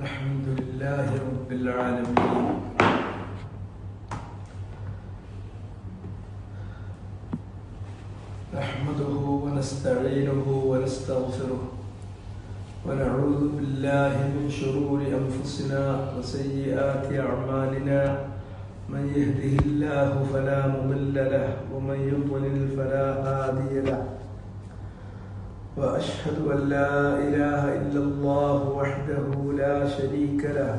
الحمد لله رب العالمين نحمده ونستعينه ونستغفره ونعوذ بالله من شرور أنفسنا وسيئات أعمالنا من يهده الله فلا مضل له ومن يضلل فلا هادي له وأشهد أن لا إله إلا الله وحده لا شريك له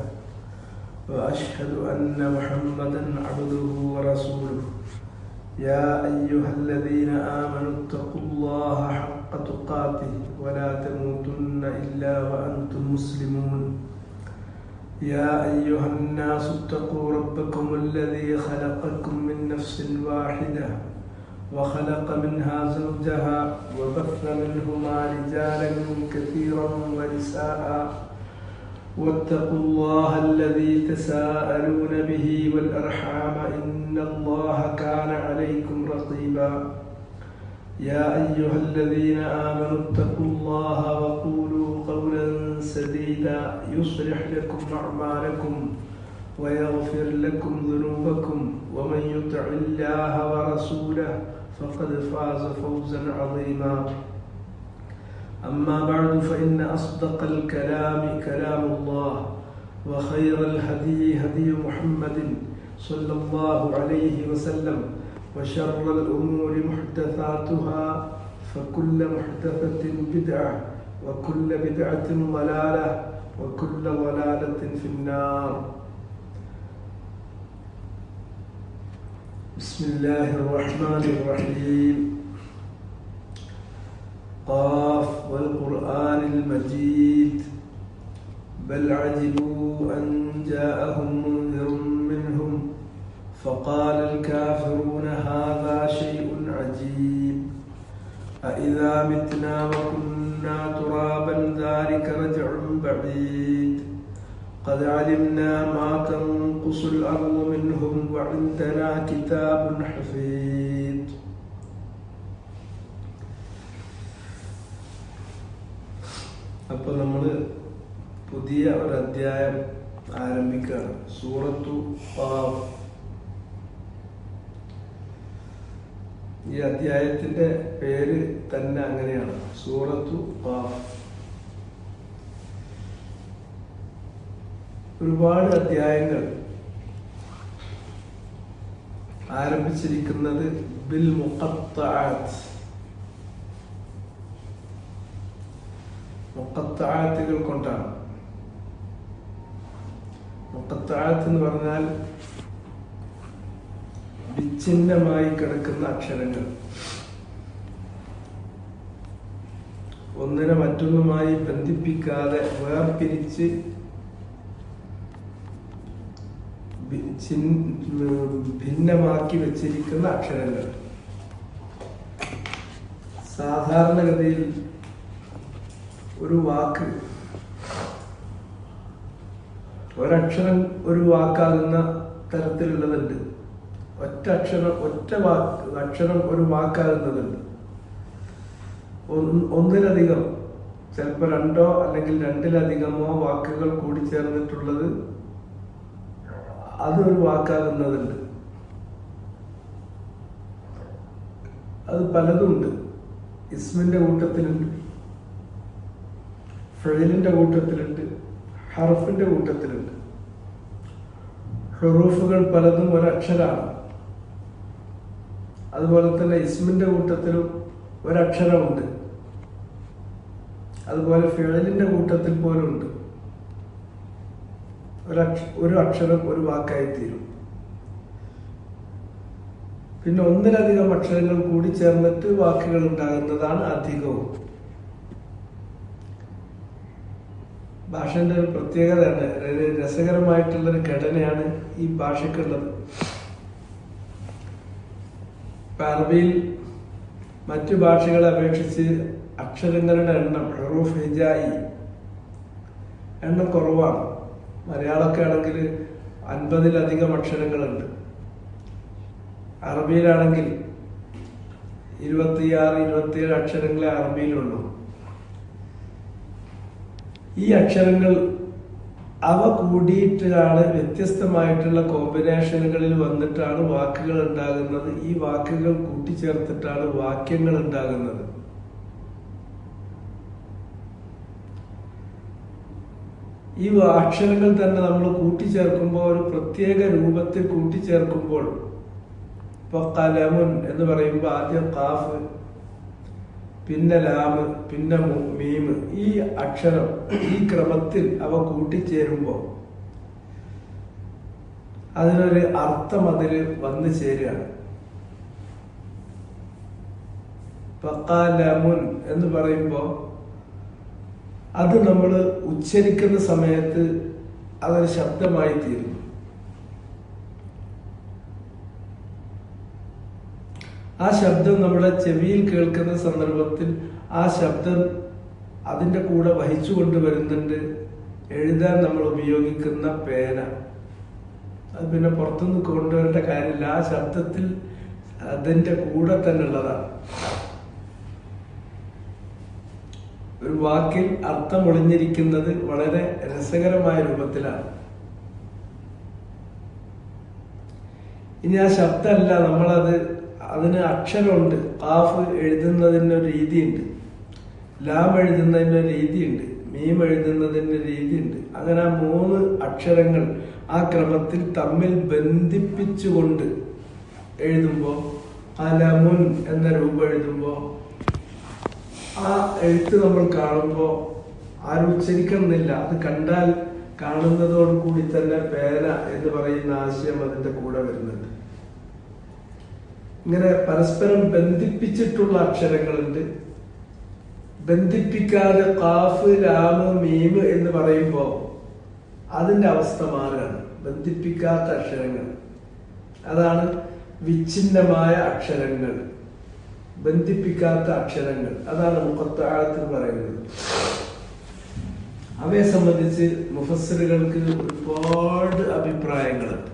وأشهد أن محمدا عبده ورسوله يا أيها الذين آمنوا اتقوا الله حق تقاته ولا تموتن إلا وأنتم مسلمون يا أيها الناس اتقوا ربكم الذي خلقكم من نفس واحدة وخلق منها زوجها وبث منهما رجالا كثيرا ونساء واتقوا الله الذي تساءلون به والأرحام إن الله كان عليكم رقيبا يا أيها الذين آمنوا اتقوا الله وقولوا قولا سديدا يصلح لكم أعمالكم ويغفر لكم ذنوبكم ومن يطع الله ورسوله فقد فاز فوزا عظيما أما بعد فإن أصدق الكلام كلام الله وخير الهدي هدي محمد صلى الله عليه وسلم وشر الأمور محدثاتها فكل محدثة بدعة وكل بدعة ضلالة وكل ضلالة في النار. بسم الله الرحمن الرحيم. قاف والقرآن المجيد بل عجبوا أن جاءهم منذر منهم فقال الكافرون هذا شيء عجيب أإذا متنا وكنا ترابا ذلك رجع بعيد قد علمنا ما تنقص الأرض منهم وعندنا كتاب حفيظ. അപ്പോൾ നമ്മൾ പുതിയ ഒരു അധ്യായം ആരംഭിക്കുകയാണ്. സൂറത്തു ഖാഫ്. ഈ അധ്യായത്തിന്റെ പേര് തന്നെ അങ്ങനെയാണ്, സൂറത്തു ഖാഫ്. ഒരുപാട് അധ്യായങ്ങൾ ആരംഭിച്ചിരിക്കുന്നത് ബിൽ മുഖത്തആത്ത്, മുഖത്തആത്തുകൾ കൊണ്ടാണ്. മുഖത്തആത്ത് എന്ന് പറഞ്ഞാൽ വിച്ഛിന്നമായി കിടക്കുന്ന അക്ഷരങ്ങൾ, ഒന്നിനെ മറ്റൊന്നുമായി ബന്ധിപ്പിക്കാതെ വേർപിരിച്ച് ഭിന്നമാക്കി വെച്ചിരിക്കുന്ന അക്ഷരങ്ങൾ. സാധാരണഗതിയിൽ ഒരു വാക്ക്, ഒരക്ഷരം ഒരു വാക്കാകുന്ന തരത്തിലുള്ളതുണ്ട്, ഒറ്റ അക്ഷരം ഒരു വാക്കാകുന്നതുണ്ട്, ഒന്നിലധികം, ചിലപ്പോൾ രണ്ടോ അല്ലെങ്കിൽ രണ്ടിലധികമോ വാക്കുകൾ കൂടി ചേർന്നിട്ടുള്ളത് അതൊരു വാക്കാകുന്നതുണ്ട്. അത് പലതുണ്ട്. ഇസ്മിന്റെ കൂട്ടത്തിലുണ്ട്, ഫഇലിന്റെ കൂട്ടത്തിലുണ്ട്, ഹർഫിന്റെ കൂട്ടത്തിലുണ്ട്. ഹുറൂഫുകൾ പലതും ഒരക്ഷരമാണ്. അതുപോലെ തന്നെ ഇസ്മിന്റെ കൂട്ടത്തിലും ഒരക്ഷരമുണ്ട്. അതുപോലെ ഫിഅലിന്റെ കൂട്ടത്തിൽ പോലും ഉണ്ട്. ഒരു അക്ഷരം ഒരു വാക്കായി തീരും. പിന്നെ ഒന്നിലധികം അക്ഷരങ്ങൾ കൂടി ചേർന്നിട്ട് വാക്കുകൾ ഉണ്ടാകുന്നതാണ് അധികവും. ഭാഷന്റെ ഒരു പ്രത്യേകതയാണ്, രസകരമായിട്ടുള്ളൊരു ഘടനയാണ് ഈ ഭാഷക്കുള്ളത്. അറബിയിൽ മറ്റു ഭാഷകളെ അപേക്ഷിച്ച് അക്ഷരങ്ങളുടെ എണ്ണം, ഹുറൂഫ് ഹിജായി എണ്ണം കുറവാണ്. മലയാളമൊക്കെ ആണെങ്കിൽ 50-ലധികം അക്ഷരങ്ങളുണ്ട്. അറബിയിലാണെങ്കിൽ 26-27 അക്ഷരങ്ങളെ അറബിയിലുള്ളൂ. ഈ അക്ഷരങ്ങൾ അവ കൂടിയിട്ടാണ് വ്യത്യസ്തമായിട്ടുള്ള കോമ്പിനേഷനുകളിൽ വന്നിട്ടാണ് വാക്കുകൾ ഉണ്ടാകുന്നത്. ഈ വാക്കുകൾ കൂട്ടിച്ചേർത്തിട്ടാണ് വാക്യങ്ങൾ ഉണ്ടാകുന്നത്. ഈ അക്ഷരങ്ങൾ തന്നെ നമ്മൾ കൂട്ടിച്ചേർക്കുമ്പോൾ ഒരു പ്രത്യേക രൂപത്തിൽ കൂട്ടിച്ചേർക്കുമ്പോൾ, ഇപ്പൊ കലമുൻ എന്ന് പറയുമ്പോൾ ആദ്യം കാഫ്, പിന്നെ ലാമ്, പിന്നെ മീമ്, ഈ അക്ഷരം ഈ ക്രമത്തിൽ അവ കൂട്ടിച്ചേരുമ്പോൾ അതിനൊരു അർത്ഥം അതിൽ വന്നു ചേരുകയാണ്. ഫഖലമുൻ എന്ന് പറയുമ്പോൾ അത് നമ്മൾ ഉച്ചരിക്കുന്ന സമയത്ത് അതൊരു ശബ്ദമായി തീരുന്നു. ആ ശബ്ദം നമ്മുടെ ചെവിയിൽ കേൾക്കുന്ന സന്ദർഭത്തിൽ ആ ശബ്ദം അതിൻ്റെ കൂടെ വഹിച്ചു കൊണ്ടുവരുന്നുണ്ട് എഴുതാൻ നമ്മൾ ഉപയോഗിക്കുന്ന പേന. അത് പിന്നെ പുറത്തുനിന്ന് കൊണ്ടുവരേണ്ട കാര്യമില്ല, ആ ശബ്ദത്തിൽ അതിൻ്റെ കൂടെ തന്നെ ഉള്ളതാണ്. ഒരു വാക്കിൽ അർത്ഥം ഒളിഞ്ഞിരിക്കുന്നത് വളരെ രസകരമായ രൂപത്തിലാണ്. ഇനി ആ ശബ്ദമല്ല, നമ്മളത് അതിന് അക്ഷരമുണ്ട്. കാഫ് എഴുതുന്നതിന് ഒരു രീതിയുണ്ട്, ലാം എഴുതുന്നതിന് ഒരു രീതിയുണ്ട്, മീം എഴുതുന്നതിന് രീതിയുണ്ട്. അങ്ങനെ ആ 3 അക്ഷരങ്ങൾ ആ ക്രമത്തിൽ തമ്മിൽ ബന്ധിപ്പിച്ചുകൊണ്ട് എഴുതുമ്പോൾ, കലമുൻ എന്ന രൂപം എഴുതുമ്പോൾ ആ എഴുത്ത് നമ്മൾ കാണുമ്പോൾ ആരും ഉച്ചരിക്കണമെന്നില്ല, അത് കണ്ടാൽ കാണുന്നതോടുകൂടി തന്നെ പേന എന്ന് പറയുന്ന ആശയം അതിന്റെ കൂടെ വരുന്നുണ്ട്. ഇങ്ങനെ പരസ്പരം ബന്ധിപ്പിച്ചിട്ടുള്ള അക്ഷരങ്ങളുണ്ട്. ബന്ധിപ്പിക്കാതെ കാഫ്, ലാമ്, മീമ് എന്ന് പറയുമ്പോൾ അതിന്റെ അവസ്ഥ മാറുകയാണ്. ബന്ധിപ്പിക്കാത്ത അക്ഷരങ്ങൾ, അതാണ് വിച്ഛിന്നമായ അക്ഷരങ്ങൾ. ബന്ധിപ്പിക്കാത്ത അക്ഷരങ്ങൾ, അതാണ് മുഖത്താഴത്തിൽ പറയുന്നത്. അവയെ സംബന്ധിച്ച് മുഫസ്സിറുകൾക്ക് ഒരുപാട് അഭിപ്രായങ്ങളുണ്ട്.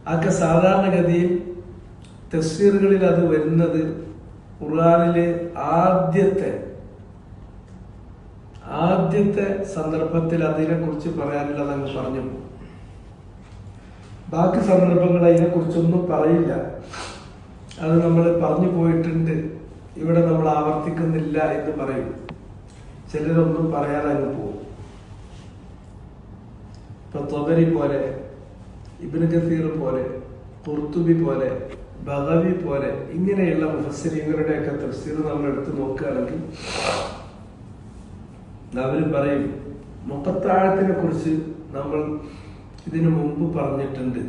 അതൊക്കെ സാധാരണഗതിയിൽ തഫ്സീറുകളിൽ അത് വരുന്നത് ഖുർആനിലെ ആദ്യത്തെ സന്ദർഭത്തിൽ അതിനെ കുറിച്ച് പറയാനുള്ളത് അങ്ങ് പറഞ്ഞു. ബാക്കി സന്ദർഭങ്ങൾ അതിനെ കുറിച്ചൊന്നും പറയില്ല. അത് നമ്മൾ പറഞ്ഞു പോയിട്ടുണ്ട്, ഇവിടെ നമ്മൾ ആവർത്തിക്കുന്നില്ല എന്ന് പറയും. ചിലരൊന്നും പറയാതെ അങ്ങ് പോകും. ഇപ്പൊ തൊബരി പോലെ, ഇബ്നു കസീർ പോലെ, ഖുർത്തുബി പോലെ, ബഗവി പോലെ ഇങ്ങനെയുള്ള മുഫസ്സിരീങ്ങളുടെയൊക്കെ തഫ്സീർ നമ്മൾ എടുത്ത് നോക്കുകയാണെങ്കിൽ അവർ പറയും മുഖത്താഴത്തിനെ കുറിച്ച് നമ്മൾ ഇതിനു മുമ്പ് പറഞ്ഞിട്ടുണ്ട്,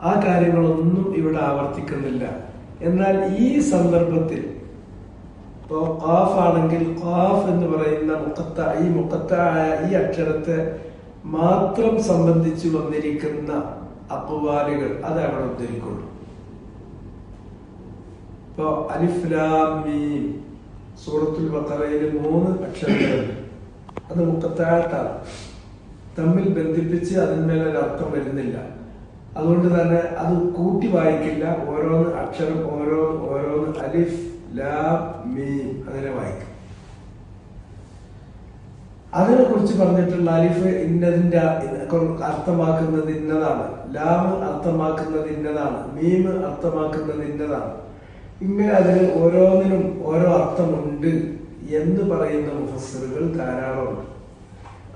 ആ കാര്യങ്ങളൊന്നും ഇവിടെ ആവർത്തിക്കുന്നില്ല. എന്നാൽ ഈ സന്ദർഭത്തിൽ ഇപ്പോ ഖാഫ് ആണെങ്കിൽ ഖാഫ് എന്ന് പറയുന്ന മുഖത്തായ ഈ അക്ഷരത്തെ മാത്രം സംബന്ധിച്ച് വന്നിരിക്കുന്ന അഖ്വാലുകൾ അത് അവിടെ ഉദ്ധരിക്കുള്ളൂ. ഇപ്പൊ അലിഫ് ലാം മീം സൂറത്തുൽ ബഖറയിൽ 3 അക്ഷരങ്ങളുണ്ട്. അത് മുഖത്താഴത്താണ്, തമ്മിൽ ബന്ധിപ്പിച്ച് അതിന്മേൽ ഒരു അർത്ഥം വരുന്നില്ല. അതുകൊണ്ട് തന്നെ അത് കൂട്ടി വായിക്കില്ല. ഓരോന്ന് അക്ഷരം ഓരോന്ന് അലിഫ് ലാം മീം അങ്ങനെ വായിക്കും. അതിനെ കുറിച്ച് പറഞ്ഞിട്ടുള്ള അലിഫ് ഇന്നതിന്റെ അർത്ഥമാക്കുന്നത് ഇന്നതാണ്, ലാം അർത്ഥമാക്കുന്നത് ഇന്നതാണ്, മീം അർത്ഥമാക്കുന്നത് ഇന്നതാണ്. ഇങ്ങനെ അതിന് ഓരോന്നിനും ഓരോ അർത്ഥമുണ്ട് എന്ന് പറയുന്ന മുഫസ്സിറുകൾ ധാരാളമുണ്ട്.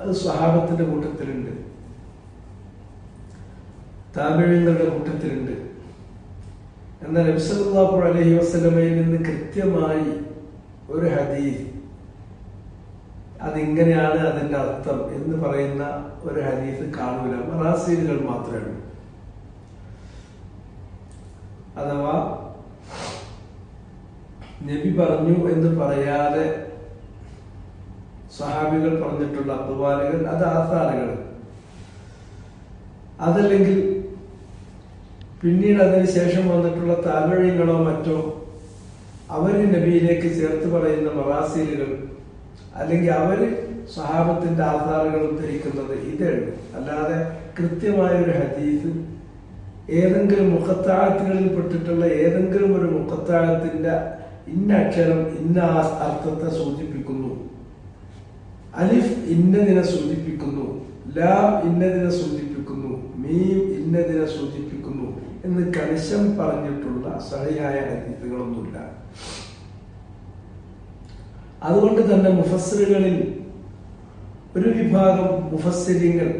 അത് സ്വഹാബത്തിന്റെ കൂട്ടത്തിലുണ്ട്, താബിഈങ്ങളുടെ കൂട്ടത്തിലുണ്ട്. എന്നാൽ നബി സല്ലല്ലാഹു അലൈഹി വസല്ലമയിൽ നിന്ന് കൃത്യമായി ഒരു ഹദീസ് അതിങ്ങനെയാണ് അതിന്റെ അർത്ഥം എന്ന് പറയുന്ന ഒരു ഹദീസ് കാണൂല. മറാസീലുകൾ മാത്രമേ ഉള്ളൂ. അഥവാ നബി പറഞ്ഞു എന്ന് പറയാതെ സ്വഹാബികൾ പറഞ്ഞിട്ടുള്ള അഖ്വാലുകൾ, അത് ആസാറുകൾ. അതല്ലെങ്കിൽ പിന്നീട് അതിന് ശേഷം വന്നിട്ടുള്ള താബിഈങ്ങളോ മറ്റോ അവര് നബിയിലേക്ക് ചേർത്ത് പറയുന്ന മറാസീലുകൾ, അല്ലെങ്കിൽ അവര് സ്വഹാബത്തിന്റെ ആധാറുകൾ ഉദ്ധരിക്കുന്നത് ഇതേ ഉള്ളൂ. അല്ലാതെ കൃത്യമായ ഒരു ഹദീസ് ഏതെങ്കിലും മുഖത്താഴത്തുകളിൽ പെട്ടിട്ടുള്ള ഏതെങ്കിലും ഒരു മുഖത്താഴത്തിന്റെ ഇന്ന അക്ഷരം ഇന്ന അർത്ഥത്തെ സൂചിപ്പിക്കുന്നു അലിഫ് ഇന്നതിനെ സൂചിപ്പിക്കുന്നു, ലാം ഇന്നതിനെ സൂചിപ്പിക്കുന്നു, മീം ഇന്നതിനെ സൂചിപ്പിക്കുന്നു എന്ന് കണിശം പറഞ്ഞിട്ടുള്ള സഹിഹായ ഹദീസുകളൊന്നുമില്ല. അതുകൊണ്ട് തന്നെ മുഫസ്സിറുകളിൽ ഒരു വിഭാഗം മുഫസ്സിരിങ്ങൾ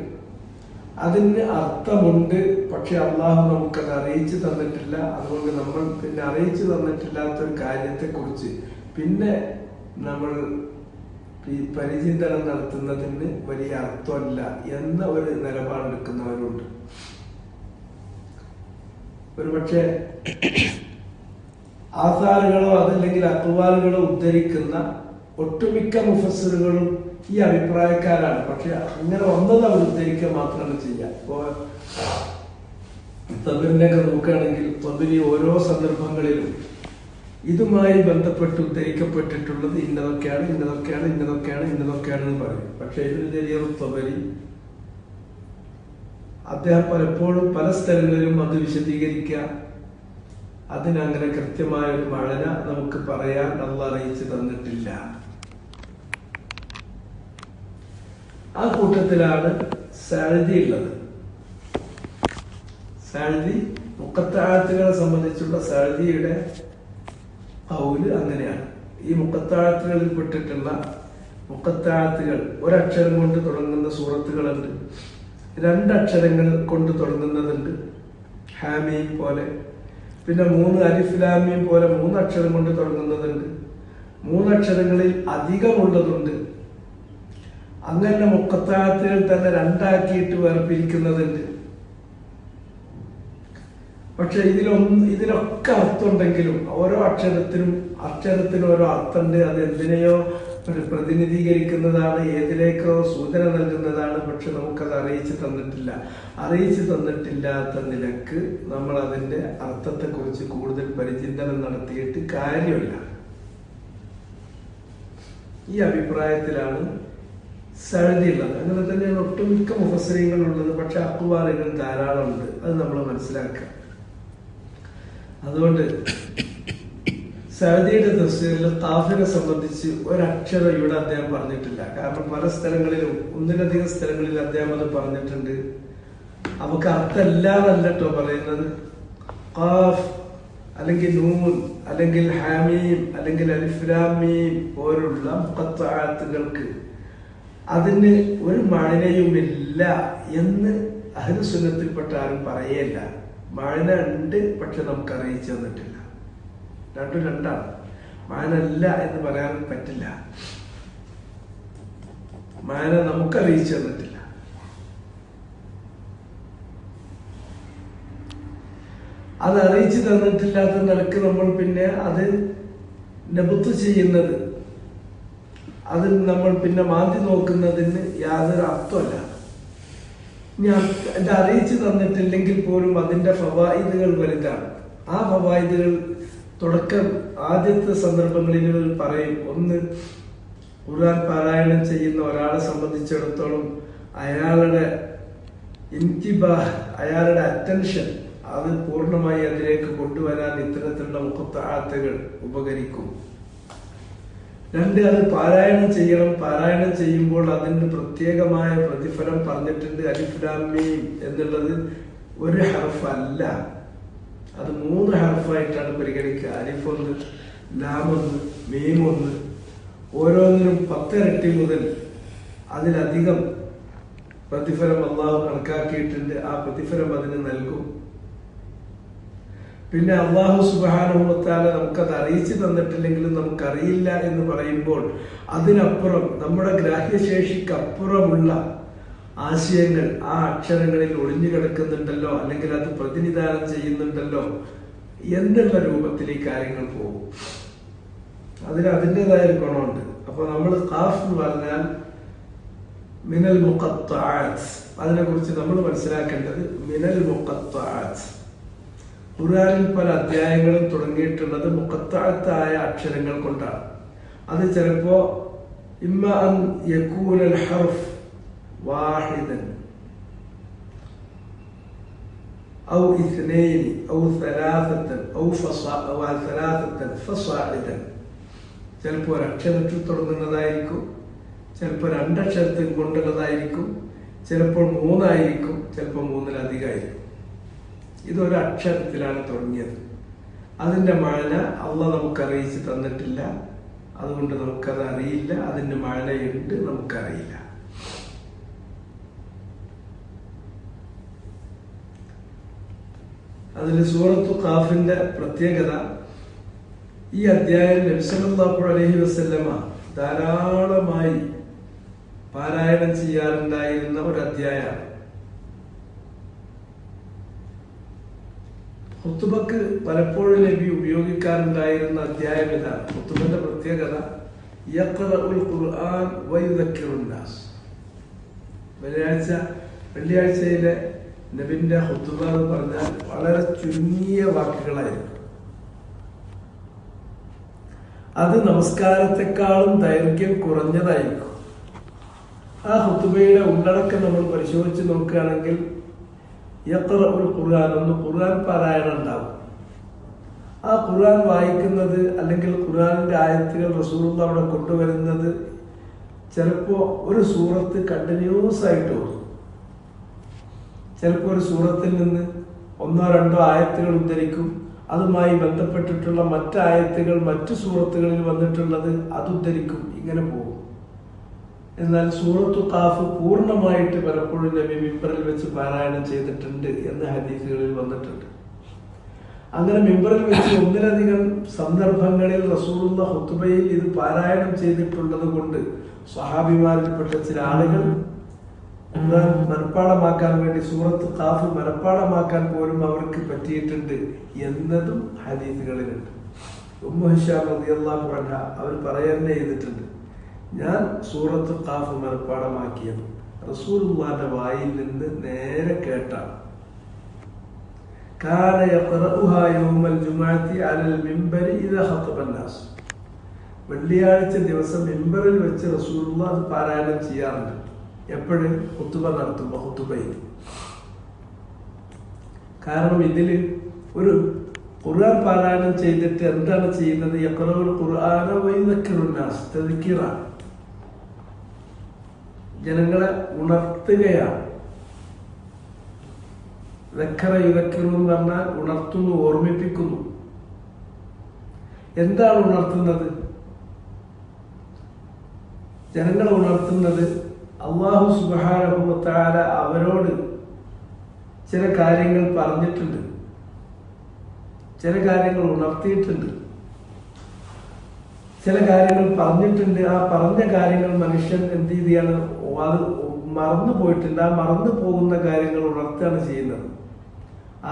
അതിന് അർത്ഥമുണ്ട്, പക്ഷെ അള്ളാഹു നമുക്കത് അറിയിച്ചു തന്നിട്ടില്ല. അതുകൊണ്ട് നമ്മൾ പിന്നെ അറിയിച്ചു തന്നിട്ടില്ലാത്തൊരു കാര്യത്തെ കുറിച്ച് പിന്നെ നമ്മൾ പരിചിന്തനം നടത്തുന്നതിന് വലിയ അർത്ഥമല്ല എന്ന ഒരു നിലപാടെടുക്കുന്നവരുണ്ട്. ഒരുപക്ഷെ ആസാറുകളോ അതല്ലെങ്കിൽ അക്വാലുകളോ ഉദ്ധരിക്കുന്ന ഒട്ടുമിക്ക മുഫസ്സിറുകളും ഈ അഭിപ്രായക്കാരാണ്. പക്ഷെ അങ്ങനെ വന്നത് അവർ ഉദ്ധരിക്കുക മാത്രമാണ് ചെയ്യുക. ഇപ്പോ തബരിനെയൊക്കെ നോക്കുകയാണെങ്കിൽ തബരി ഓരോ സന്ദർഭങ്ങളിലും ഇതുമായി ബന്ധപ്പെട്ട് ഉദ്ധരിക്കപ്പെട്ടിട്ടുള്ളത് ഇന്നതൊക്കെയാണ് ഇന്നതൊക്കെയാണ് ഇന്നതൊക്കെയാണ് ഇന്നതൊക്കെയാണ് എന്ന് പറയും. പക്ഷെ ഇതിൽ ചെറിയ തബരി അദ്ദേഹം പലപ്പോഴും പല സ്ഥലങ്ങളിലും അത് വിശദീകരിക്കുക, അതിനങ്ങനെ കൃത്യമായ ഒരു മഴന നമുക്ക് പറയാൻ അള്ളാഹു അറിയിച്ചു തന്നിട്ടില്ല. ആ കൂട്ടത്തിലാണ് സഅദി ഉള്ളത്. സഅദി മുഖത്താഴത്തുകളെ സംബന്ധിച്ചുള്ള സഅദിയുടെ ഖൗല് അങ്ങനെയാണ്. ഈ മുഖത്താഴത്തുകളിൽ പെട്ടിട്ടുള്ള മുഖത്താഴത്തുകൾ ഒരക്ഷരം കൊണ്ട് തുടങ്ങുന്ന സൂറത്തുകളുണ്ട്, രണ്ടക്ഷരങ്ങൾ കൊണ്ട് തുടങ്ങുന്നതുണ്ട്, ഹാമീം പോലെ. പിന്നെ 3 അലിഫ് ലാം മീം പോലെ 3 അക്ഷരം കൊണ്ട് തുടങ്ങുന്നതുണ്ട്, 3 അക്ഷരങ്ങളിൽ അധികമുള്ളതുണ്ട്. അങ്ങനെ മുഖത്താഴത്തുകൾ തന്നെ രണ്ടാക്കിയിട്ട് വേർപിരിക്കുന്നതുണ്ട്. പക്ഷെ ഇതിലൊക്കെ അർത്ഥമുണ്ടെങ്കിലും ഓരോ അക്ഷരത്തിനും ഓരോ അർത്ഥമുണ്ട്. അത് എന്തിനെയോ പ്രതിനിധീകരിക്കുന്നതാണ്, ഏതിലേക്കോ സൂചന നൽകുന്നതാണ്. പക്ഷെ നമുക്കത് അറിയിച്ചു തന്നിട്ടില്ല. അറിയിച്ചു തന്നിട്ടില്ലാത്ത നിലക്ക് നമ്മൾ അതിന്റെ അർത്ഥത്തെ കുറിച്ച് കൂടുതൽ പരിചിന്തനം നടത്തിയിട്ട് കാര്യമില്ല. ഈ അഭിപ്രായത്തിലാണ് സഅദി ഉള്ളത്. അങ്ങനെ തന്നെയാണ് ഒട്ടുമിക്ക മുഫസ്സിരീങ്ങൾ ഉള്ളത്. പക്ഷെ അഖ്വാലുകൾ ധാരാളം ഉണ്ട്, അത് നമ്മൾ മനസ്സിലാക്കുക. അതുകൊണ്ട് സഅദിയുടെ തഫ്സീറിൽ ഖാഫിനെ സംബന്ധിച്ച് ഒരക്ഷരം ഇവിടെ അദ്ദേഹം പറഞ്ഞിട്ടില്ല. കാരണം പല സ്ഥലങ്ങളിലും ഒന്നിലധികം സ്ഥലങ്ങളിൽ അദ്ദേഹം അത് പറഞ്ഞിട്ടുണ്ട്. നമുക്ക് അർത്ഥമില്ലാന്നല്ല കേട്ടോ പറയുന്നത്. ഖാഫ് അല്ലെങ്കിൽ നൂൻ അല്ലെങ്കിൽ ഹാമീം അല്ലെങ്കിൽ അലിഫ് ലാം മീം പോലുള്ള മുഖത്താഅത്തുകൾക്ക് അതിന് ഒരു മഅനയുമില്ല എന്ന് അഹ്ലു സുന്നത്തിൽപ്പെട്ട ആരും പറയേയില്ല. മഅന ഉണ്ട്, പക്ഷെ നമുക്ക് അറിയിച്ചു തന്നിട്ടില്ല. രണ്ടാണ്. മഅനല്ല എന്ന് പറയാൻ പറ്റില്ല. മഅന നമുക്ക് അറിയിച്ചു തന്നിട്ടില്ല. അത് അറിയിച്ചു തന്നിട്ടില്ലാത്ത നിലക്ക് നമ്മൾ പിന്നെ അത് നബുത്ത് ചെയ്യുന്നത്, അതിൽ നമ്മൾ പിന്നെ മാന്തി നോക്കുന്നതിന് യാതൊരു അർത്ഥമല്ല. ഇത് അറിയിച്ചു തന്നിട്ടില്ലെങ്കിൽ പോലും അതിന്റെ ഫവായിദുകൾ വലുതാണ്. ആ ഫവായിദുകൾ ആദ്യത്തെ സന്ദർഭങ്ങളിൽ പറയും. ഒന്ന്, ഖുർആൻ പാരായണം ചെയ്യുന്ന ഒരാളെ സംബന്ധിച്ചിടത്തോളം അയാളുടെ ഇന്തിബാഹ്, അയാളുടെ അറ്റൻഷൻ അത് പൂർണ്ണമായി അതിലേക്ക് കൊണ്ടുവരാൻ ഇത്തരത്തിലുള്ള മുഖത്താഅത്തുകൾ ഉപകരിക്കും. 2, അത് പാരായണം ചെയ്യണം. പാരായണം ചെയ്യുമ്പോൾ അതിന് പ്രത്യേകമായ പ്രതിഫലം പറഞ്ഞിട്ടുണ്ട്. അലിഫ് ലാം മീം എന്നുള്ളത് ഒരു ഹർഫ് അല്ല, അത് 3 ഹർഫായിട്ടാണ് പരിഗണിക്കുക. അലിഫ് 1, ലാം 1, മീം 1. ഓരോന്നിനും 10 ഇരട്ടി മുതൽ അതിലധികം പ്രതിഫലം അള്ളാഹു കണക്കാക്കിയിട്ടുണ്ട്. ആ പ്രതിഫലം അതിന് നൽകും. പിന്നെ അള്ളാഹു സുബ്ഹാനഹു വ തആല നമുക്കത് അറിയിച്ചു തന്നിട്ടില്ലെങ്കിലും നമുക്കറിയില്ല എന്ന് പറയുമ്പോൾ അതിനപ്പുറം നമ്മുടെ ഗ്രാഹ്യശേഷിക്കപ്പുറമുള്ള ആശയങ്ങൾ ആ അക്ഷരങ്ങളിൽ ഒളിഞ്ഞു കിടക്കുന്നുണ്ടല്ലോ, അല്ലെങ്കിൽ അത് പ്രതിനിധാനം ചെയ്യുന്നുണ്ടല്ലോ എന്നുള്ള രൂപത്തിൽ ഈ കാര്യങ്ങൾ പോകും. അതിന് അതിൻ്റെതായ ഒരു ഗുണമുണ്ട്. അപ്പൊ നമ്മൾ ഖാഫ് എന്ന് പറഞ്ഞാൽ മിനൽ മുഖത്താഅത്ത്, അതിനെ കുറിച്ച് നമ്മൾ മനസ്സിലാക്കേണ്ടത് മിനൽ മുഖത്താഅത്ത്. ഖുർആനിൽ പല അധ്യായങ്ങളും തുടങ്ങിയിട്ടുള്ളത് മുഖത്താഅത്തായ അക്ഷരങ്ങൾ കൊണ്ടാണ്. അത് ചിലപ്പോ ഇമ്മ അൻ യകൂനൽ ഹർഫ് വാഹിദൻ ഔ ഇത്നൈൻ ഔ സലാസത്തൻ ഔ സലാസത്തൻ ഫസാഇദൻ. ചിലപ്പോൾ ഒരക്ഷരത്തിൽ തുടങ്ങുന്നതായിരിക്കും, ചിലപ്പോൾ 2 അക്ഷരത്തിൽ കൊണ്ടുള്ളതായിരിക്കും, ചിലപ്പോൾ 3 ആയിരിക്കും, ചിലപ്പോൾ 3-ലധികമായിരിക്കും. ഇതൊരു അക്ഷരത്തിലാണ് തുടങ്ങിയത്. അതിന്റെ മഴന അള്ളാഹ് നമുക്ക് അറിയിച്ച് തന്നിട്ടില്ല, അതുകൊണ്ട് നമുക്കത് അറിയില്ല. അതിന്റെ മഴനയുണ്ട്, നമുക്കറിയില്ല. അതിൽ സൂറത്തു ഖാഫിന്റെ പ്രത്യേകത, ഈ അധ്യായം നബി സല്ലല്ലാഹു അലൈഹി വസല്ലമ ധാരാളമായി പാരായണം ചെയ്യാറുണ്ടായിരുന്ന ഒരു അധ്യായമാണ്. ഖുതുബക്ക് പലപ്പോഴും നബി ഉപയോഗിക്കാറുണ്ടായിരുന്ന അധ്യായം ഇതാണ്. ഖുതുബന്റെ പ്രത്യേകത യഖറഉൽ ഖുർആൻ വയുദക്കിറുൻ നാസ്. വെള്ളിയാഴ്ചയിലെ നബിന്റെ ഖുതുബ എന്ന് പറഞ്ഞാൽ വളരെ ചുരുങ്ങിയ വാക്കുകളായിരുന്നു. അത് നമസ്കാരത്തെക്കാളും ദൈർഘ്യം കുറഞ്ഞതായിരിക്കും. ആ ഖുതുബയുടെ ഉള്ളടക്കം നമ്മൾ പരിശോധിച്ച് നോക്കുകയാണെങ്കിൽ യഖറഉൽ ഖുർആൻ, ഒന്ന് ഖുർആൻ പാരായണം ഉണ്ടാവും. ആ ഖുർആൻ വായിക്കുന്നത് അല്ലെങ്കിൽ ഖുർആനിന്റെ ആയത്തുകൾ റസൂലുള്ളാഹി അവിടെ കൊണ്ടുവരുന്നത് ചിലപ്പോ ഒരു സൂറത്ത് കണ്ടിന്യൂസ് ആയിട്ട് ഓതും. ചിലപ്പോൾ ഒരു സൂറത്തിൽ നിന്ന് 1-2 ആയത്തുകൾ ഉദ്ധരിക്കും. അതുമായി ബന്ധപ്പെട്ടിട്ടുള്ള മറ്റ് ആയത്തുകൾ മറ്റു സൂറത്തുകളിൽ വന്നിട്ടുള്ളത് അത് ഉദ്ധരിക്കും. ഇങ്ങനെ പോകും. എന്നാൽ സൂറത്തു ഖാഫ് പൂർണ്ണമായിട്ട് പലപ്പോഴും നബി മിമ്പറിൽ വെച്ച് പാരായണം ചെയ്തിട്ടുണ്ട് എന്ന് ഹദീസുകളിൽ വന്നിട്ടുണ്ട്. അങ്ങനെ മിമ്പറിൽ വെച്ച് 1-ലധികം സന്ദർഭങ്ങളിൽ റസൂലുള്ളാഹി ഖുതുബയിൽ ഇത് പാരായണം ചെയ്തിട്ടുള്ളത് കൊണ്ട് സ്വഹാബിമാരിൽപ്പെട്ട ചില ആളുകൾ മനഃപ്പാടമാക്കാൻ വേണ്ടി സൂറത്ത് ഖാഫ് മനഃപ്പാടമാക്കാൻ പോലും അവർക്ക് പറ്റിയിട്ടുണ്ട് എന്നതും ഹദീസുകളിലുണ്ട്. ഉമ്മു ഹിശാം റളിയല്ലാഹു അൻഹ അവർ പറയുകയും ചെയ്തിട്ടുണ്ട്, ഞാൻ സൂറത്ത് ഖാഫ് മനഃപ്പാടമാക്കിയത് റസൂലുള്ളാഹിന്റെ വായിൽ നിന്ന് നേരെ കേട്ടാണ്. കാന യഖറഉഹാ യൗമൽ ജുമുഅത്തി അലൽ മിംബരി ഇദാ ഖതബൻ നാസ്. വെള്ളിയാഴ്ച ദിവസം മിമ്പറിൽ വെച്ച് റസൂലുള്ളാഹി പാരായണം ചെയ്യാറുണ്ട്. എപ്പോഴും ഖുതുബ നടത്തുമ്പോൾ ഖുതുബയിൽ. കാരണം ഇതില് ഒരു ഖുർആൻ പാരായണം ചെയ്തിട്ട് എന്താണ് ചെയ്യുന്നത്? യഖറഉൽ ഖുർആന വയുദക്കിറുൻ നാസ്, തദ്കിറ, ജനങ്ങളെ ഉണർത്തുകയാണ്. ദക്കറ യുദക്കിറു എന്ന് പറഞ്ഞാൽ ഉണർത്തുന്നു, ഓർമ്മിപ്പിക്കുന്നു. എന്താണ് ഉണർത്തുന്നത്? ജനങ്ങളെ ഉണർത്തുന്നത് അല്ലാഹു സുബ്ഹാനഹു വ തആല അവരോട് ചില കാര്യങ്ങൾ പറഞ്ഞിട്ടുണ്ട്, ചില കാര്യങ്ങൾ ഉണർത്തിയിട്ടുണ്ട്, ചില കാര്യങ്ങൾ പറഞ്ഞിട്ടുണ്ട്. ആ പറഞ്ഞ കാര്യങ്ങൾ മനുഷ്യൻ എന്ത് ചെയ്യാണ്? അത് മറന്നു പോയിട്ടുണ്ട്. ആ മറന്നു പോകുന്ന കാര്യങ്ങൾ ഉണർത്തുകയാണ് ചെയ്യുന്നത്.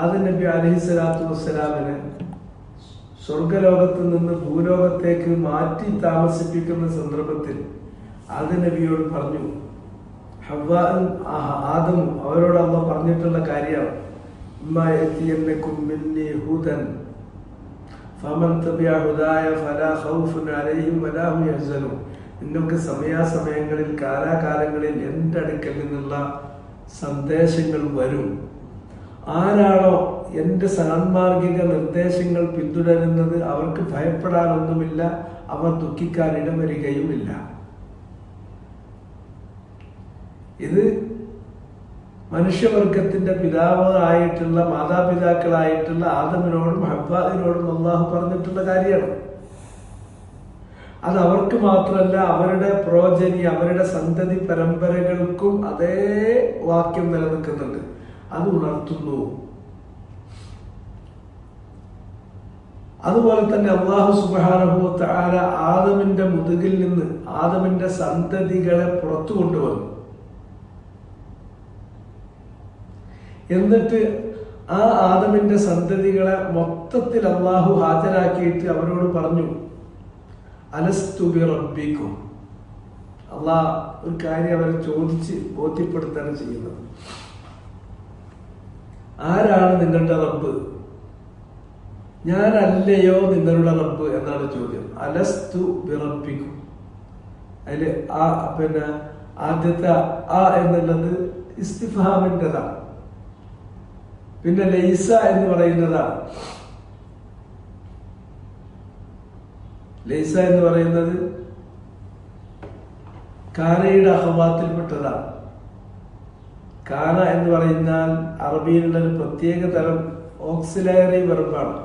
ആദം നബി അലൈഹിസ്സലാത്തു വസ്സലാമിനെ സ്വർഗലോകത്ത് നിന്ന് ഭൂലോകത്തേക്ക് മാറ്റി താമസിപ്പിക്കുന്ന സന്ദർഭത്തിൽ ആദം നബിയോട് പറഞ്ഞു, ഹവ്വാഉം ആദമും അവരോട് അല്ലാഹു പറഞ്ഞിട്ടുള്ള കാര്യമാണ്, ഇമ്മാ യഅതിയന്നകും മിന്നി ഹുദൻ ഫമൻ തബിഅ ഹുദായ ഫലാ ഖൗഫുൻ അലൈഹിം വലാ ഹും യഹ്സനൂൻ. നിങ്ങൾക്ക് സമയാസമയങ്ങളിൽ കാലാകാലങ്ങളിൽ എൻ്റെ അടുക്കൽ നിന്നുള്ള സന്ദേശങ്ങൾ വരും. ആരാണോ എൻ്റെ സാൻമാർഗിക നിർദ്ദേശങ്ങൾ പിന്തുടരുന്നത് അവർക്ക് ഭയപ്പെടാനൊന്നുമില്ല, അവർ ദുഃഖിക്കാൻ ഇടവരികയുമില്ല. ഇത് മനുഷ്യവർഗത്തിന്റെ പിതാവ് ആയിട്ടുള്ള മാതാപിതാക്കളായിട്ടുള്ള ആദമിനോടും ഹവ്വാഇനോടും അല്ലാഹു പറഞ്ഞിട്ടുള്ള കാര്യമാണ്. അത് അവർക്ക് മാത്രമല്ല, അവരുടെ പ്രോജനി, അവരുടെ സന്തതി പരമ്പരകൾക്കും അതേ വാക്യം നിലനിൽക്കുന്നുണ്ട്. അത് ഉണർത്തുന്നു. അതുപോലെ തന്നെ അല്ലാഹു സുബ്ഹാനഹു വ തആല ആദമിന്റെ മുതുകിൽ നിന്ന് ആദമിന്റെ സന്തതികളെ പുറത്തു കൊണ്ടുവന്നു. എന്നിട്ട് ആ ആദമിന്റെ സന്തതികളെ മൊത്തത്തിൽ അല്ലാഹു ഹാജരാക്കിയിട്ട് അവരോട് പറഞ്ഞു, അലസ്തു ബി റബ്ബിക്കും. അല്ലാഹ് ഒരു കാര്യം അവരെ ചോദിച്ച് ബോധ്യപ്പെടുത്താണ് ചെയ്യുന്നത്. ആരാണ് നിങ്ങളുടെ റബ്ബ്? ഞാനല്ലയോ നിങ്ങളുടെ റബ്ബ് എന്നാണ് ചോദ്യം. അലസ്തു ബി റബ്ബിക്കും. അതില് ആദ്യത്തെ ആ എന്നുള്ളത് ഇസ്തിഫാമിൻ്റെതാണ്. പിന്നെ ലൈസ എന്ന് പറയുന്നതാണ്. ലൈസ എന്ന് പറയുന്നത് കാനയുടെ അഹവാത്തിൽപ്പെട്ടതാണ്. കാന എന്ന് പറയുന്നാൽ അറബിയിലുള്ള ഒരു പ്രത്യേക തരം ഓക്സിലറി വെർബാണ്.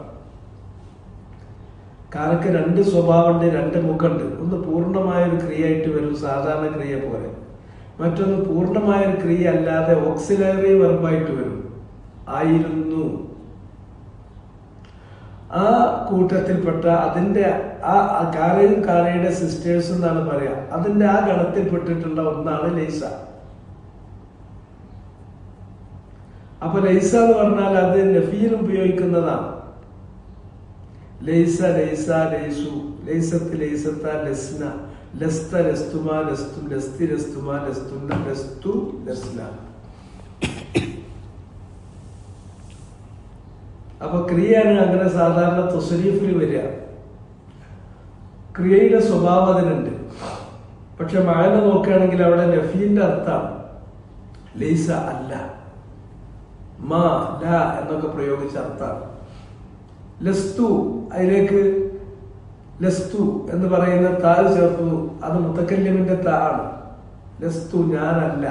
കാനക്ക് രണ്ട് സ്വഭാവമുണ്ട്, രണ്ട് മുഖമുണ്ട്. ഒന്ന് പൂർണ്ണമായ ഒരു ക്രിയ ആയിട്ട് വരും, സാധാരണ ക്രിയ പോലെ. മറ്റൊന്ന് പൂർണ്ണമായ ഒരു ക്രിയ അല്ലാതെ ഓക്സിലറി വെർബായിട്ട് വരും. ആയിരുന്നു, ആ കൂട്ടത്തിൽപ്പെട്ട അതിന്റെ ആ കാനയും കാനയുടെ സിസ്റ്റേഴ്സ് എന്നാണ് പറയാ. അതിന്റെ ആ ഗണത്തിൽപ്പെട്ടിട്ടുള്ള ഒന്നാണ് ലൈസ. അപ്പൊ ലൈസ എന്ന് പറഞ്ഞാൽ അത് നഫീൽ ഉപയോഗിക്കുന്നതാണ്. ലൈസ ലൈസ ലൈസു, ലൈസത്ത് ലൈസത്ത ലസ്ന, ലസ്ത ലസ്തുമാ ലസ്തു, ലസ്തി ലസ്തുമാ ലസ്തുന്ന, ലസ്തു ലസ്ന. അപ്പൊ ക്രിയയാണ് അങ്ങനെ സാധാരണ തസ്രീഫിൽ വരിക. ക്രിയയുടെ സ്വഭാവം അതിനുണ്ട്. പക്ഷെ മാന നോക്കുകയാണെങ്കിൽ അവിടെ നഫീന്റെ അർത്ഥമാണ്. ലൈസ അല്ല, മാ ല എന്നൊക്കെ പ്രയോഗിച്ച അർത്ഥമാണ്. ലസ്തു, അതിലേക്ക് ലസ്തു എന്ന് പറയുന്ന താഴ് ചേർത്തു, അത് മുത്തക്കല്ലിമിന്റെ ആണ്. ലസ്തു ഞാനല്ല,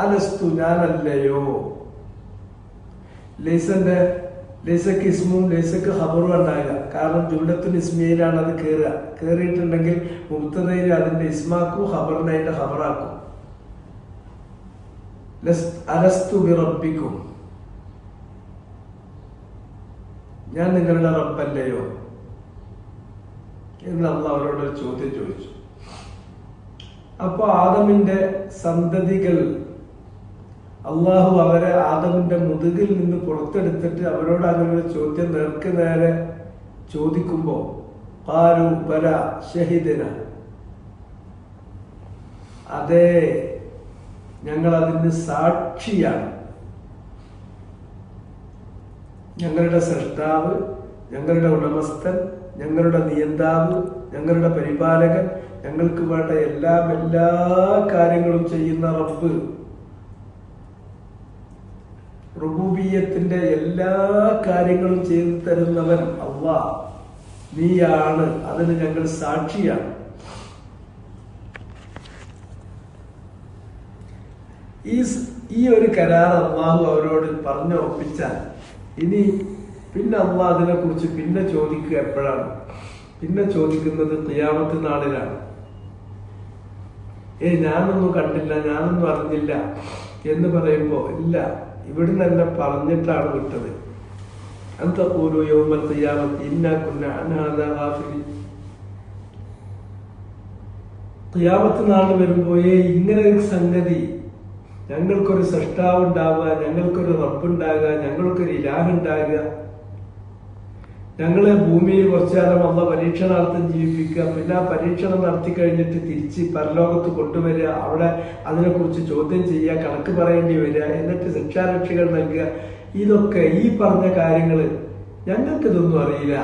അലസ്തു ഞാനല്ലയോ. ലൈസക്ക് ഇസ്മും ലൈസക്ക് ഖബറും ഉണ്ടാകുക. കാരണം ജുംലത്തുൽ ഇസ്മിയിലാണ് അത് കയറുക. കയറിയിട്ടുണ്ടെങ്കിൽ മുബ്തദയിൽ അതിന്റെ ഇസ്മാക്കും ഖബറിനെ അതിന്റെ ഖബറാക്കും. അലസ്തു ബിറബ്ബിക്കും, ഞാൻ നിങ്ങളുടെ റബ്ബല്ലയോ എന്ന് അള്ളാഹ് അവരോട് ഒരു ചോദ്യം ചോദിച്ചു. അപ്പൊ ആദമിന്റെ സന്തതികൾ അള്ളാഹു അവരെ ആദമിന്റെ മുതുകിൽ നിന്ന് പുറത്തെടുത്തിട്ട് അവരോട് അങ്ങനെ ഒരു ചോദ്യം നേർക്ക് നേരെ ചോദിക്കുമ്പോ ഖാലു ബല ഷഹിദന, അതെ ഞങ്ങൾ അതിന് സാക്ഷിയാണ്. ഞങ്ങളുടെ സൃഷ്ടാവ്, ഞങ്ങളുടെ ഉടമസ്ഥൻ, ഞങ്ങളുടെ നിയന്താവ്, ഞങ്ങളുടെ പരിപാലകൻ, ഞങ്ങൾക്ക് വേണ്ട എല്ലാ കാര്യങ്ങളും ചെയ്യുന്ന റബ്ബ്, റുബൂബിയ്യത്തിന്റെ എല്ലാ കാര്യങ്ങളും ചെയ്തു തരുന്നവൻ അല്ലാഹ് നീയാണ്, അതിന് ഞങ്ങൾ സാക്ഷിയാണ്. ഈ ഒരു കരാർ അള്ളാഹു അവരോട് പറഞ്ഞുറപ്പിച്ചാൽ ഇനി പിന്നെ അള്ളാഹ് അതിനെ കുറിച്ച് പിന്നെ ചോദിക്കുക എപ്പോഴാണ്? പിന്നെ ചോദിക്കുന്നത് ഖിയാമത്ത് നാളിലാണ്. ഞാനൊന്നും കണ്ടില്ല, ഞാനൊന്നും അറിഞ്ഞില്ല എന്ന് പറയുമ്പോ ഇല്ല, ഇവിടുന്ന് തന്നെ പറഞ്ഞിട്ടാണ് വിട്ടത്. അന്തഖൂലു യൗമൽ ഖിയാമത്തി ഇന്നാ കുന്നാ അൻ ഹാദാ ഗാഫിലീൻ. ഖിയാമത്ത് നാൾ വരുമ്പോ ഇങ്ങനെ ഒരു സംഗതി, ഞങ്ങൾക്കൊരു സൃഷ്ടാവ് ഉണ്ടാവുക, ഞങ്ങൾക്കൊരു റബ്ബുണ്ടാകുക, ഞങ്ങൾക്കൊരു ഇലാഹ് ഉണ്ടാകുക, ഞങ്ങളെ ഭൂമിയിൽ കുറച്ചുകാലം അള്ള പരീക്ഷണാർത്ഥം ജീവിപ്പിക്കുക, പിന്നെ ആ പരീക്ഷണം നടത്തി കഴിഞ്ഞിട്ട് തിരിച്ച് പരലോകത്ത് കൊണ്ടുവരിക, അവിടെ അതിനെക്കുറിച്ച് ചോദ്യം ചെയ്യുക, കണക്ക് പറയേണ്ടി വരിക, എന്നിട്ട് ശിക്ഷാരക്ഷകൾ നൽകുക. ഇതൊക്കെ ഈ പറഞ്ഞ കാര്യങ്ങള് ഞങ്ങൾക്കിതൊന്നും അറിയില്ല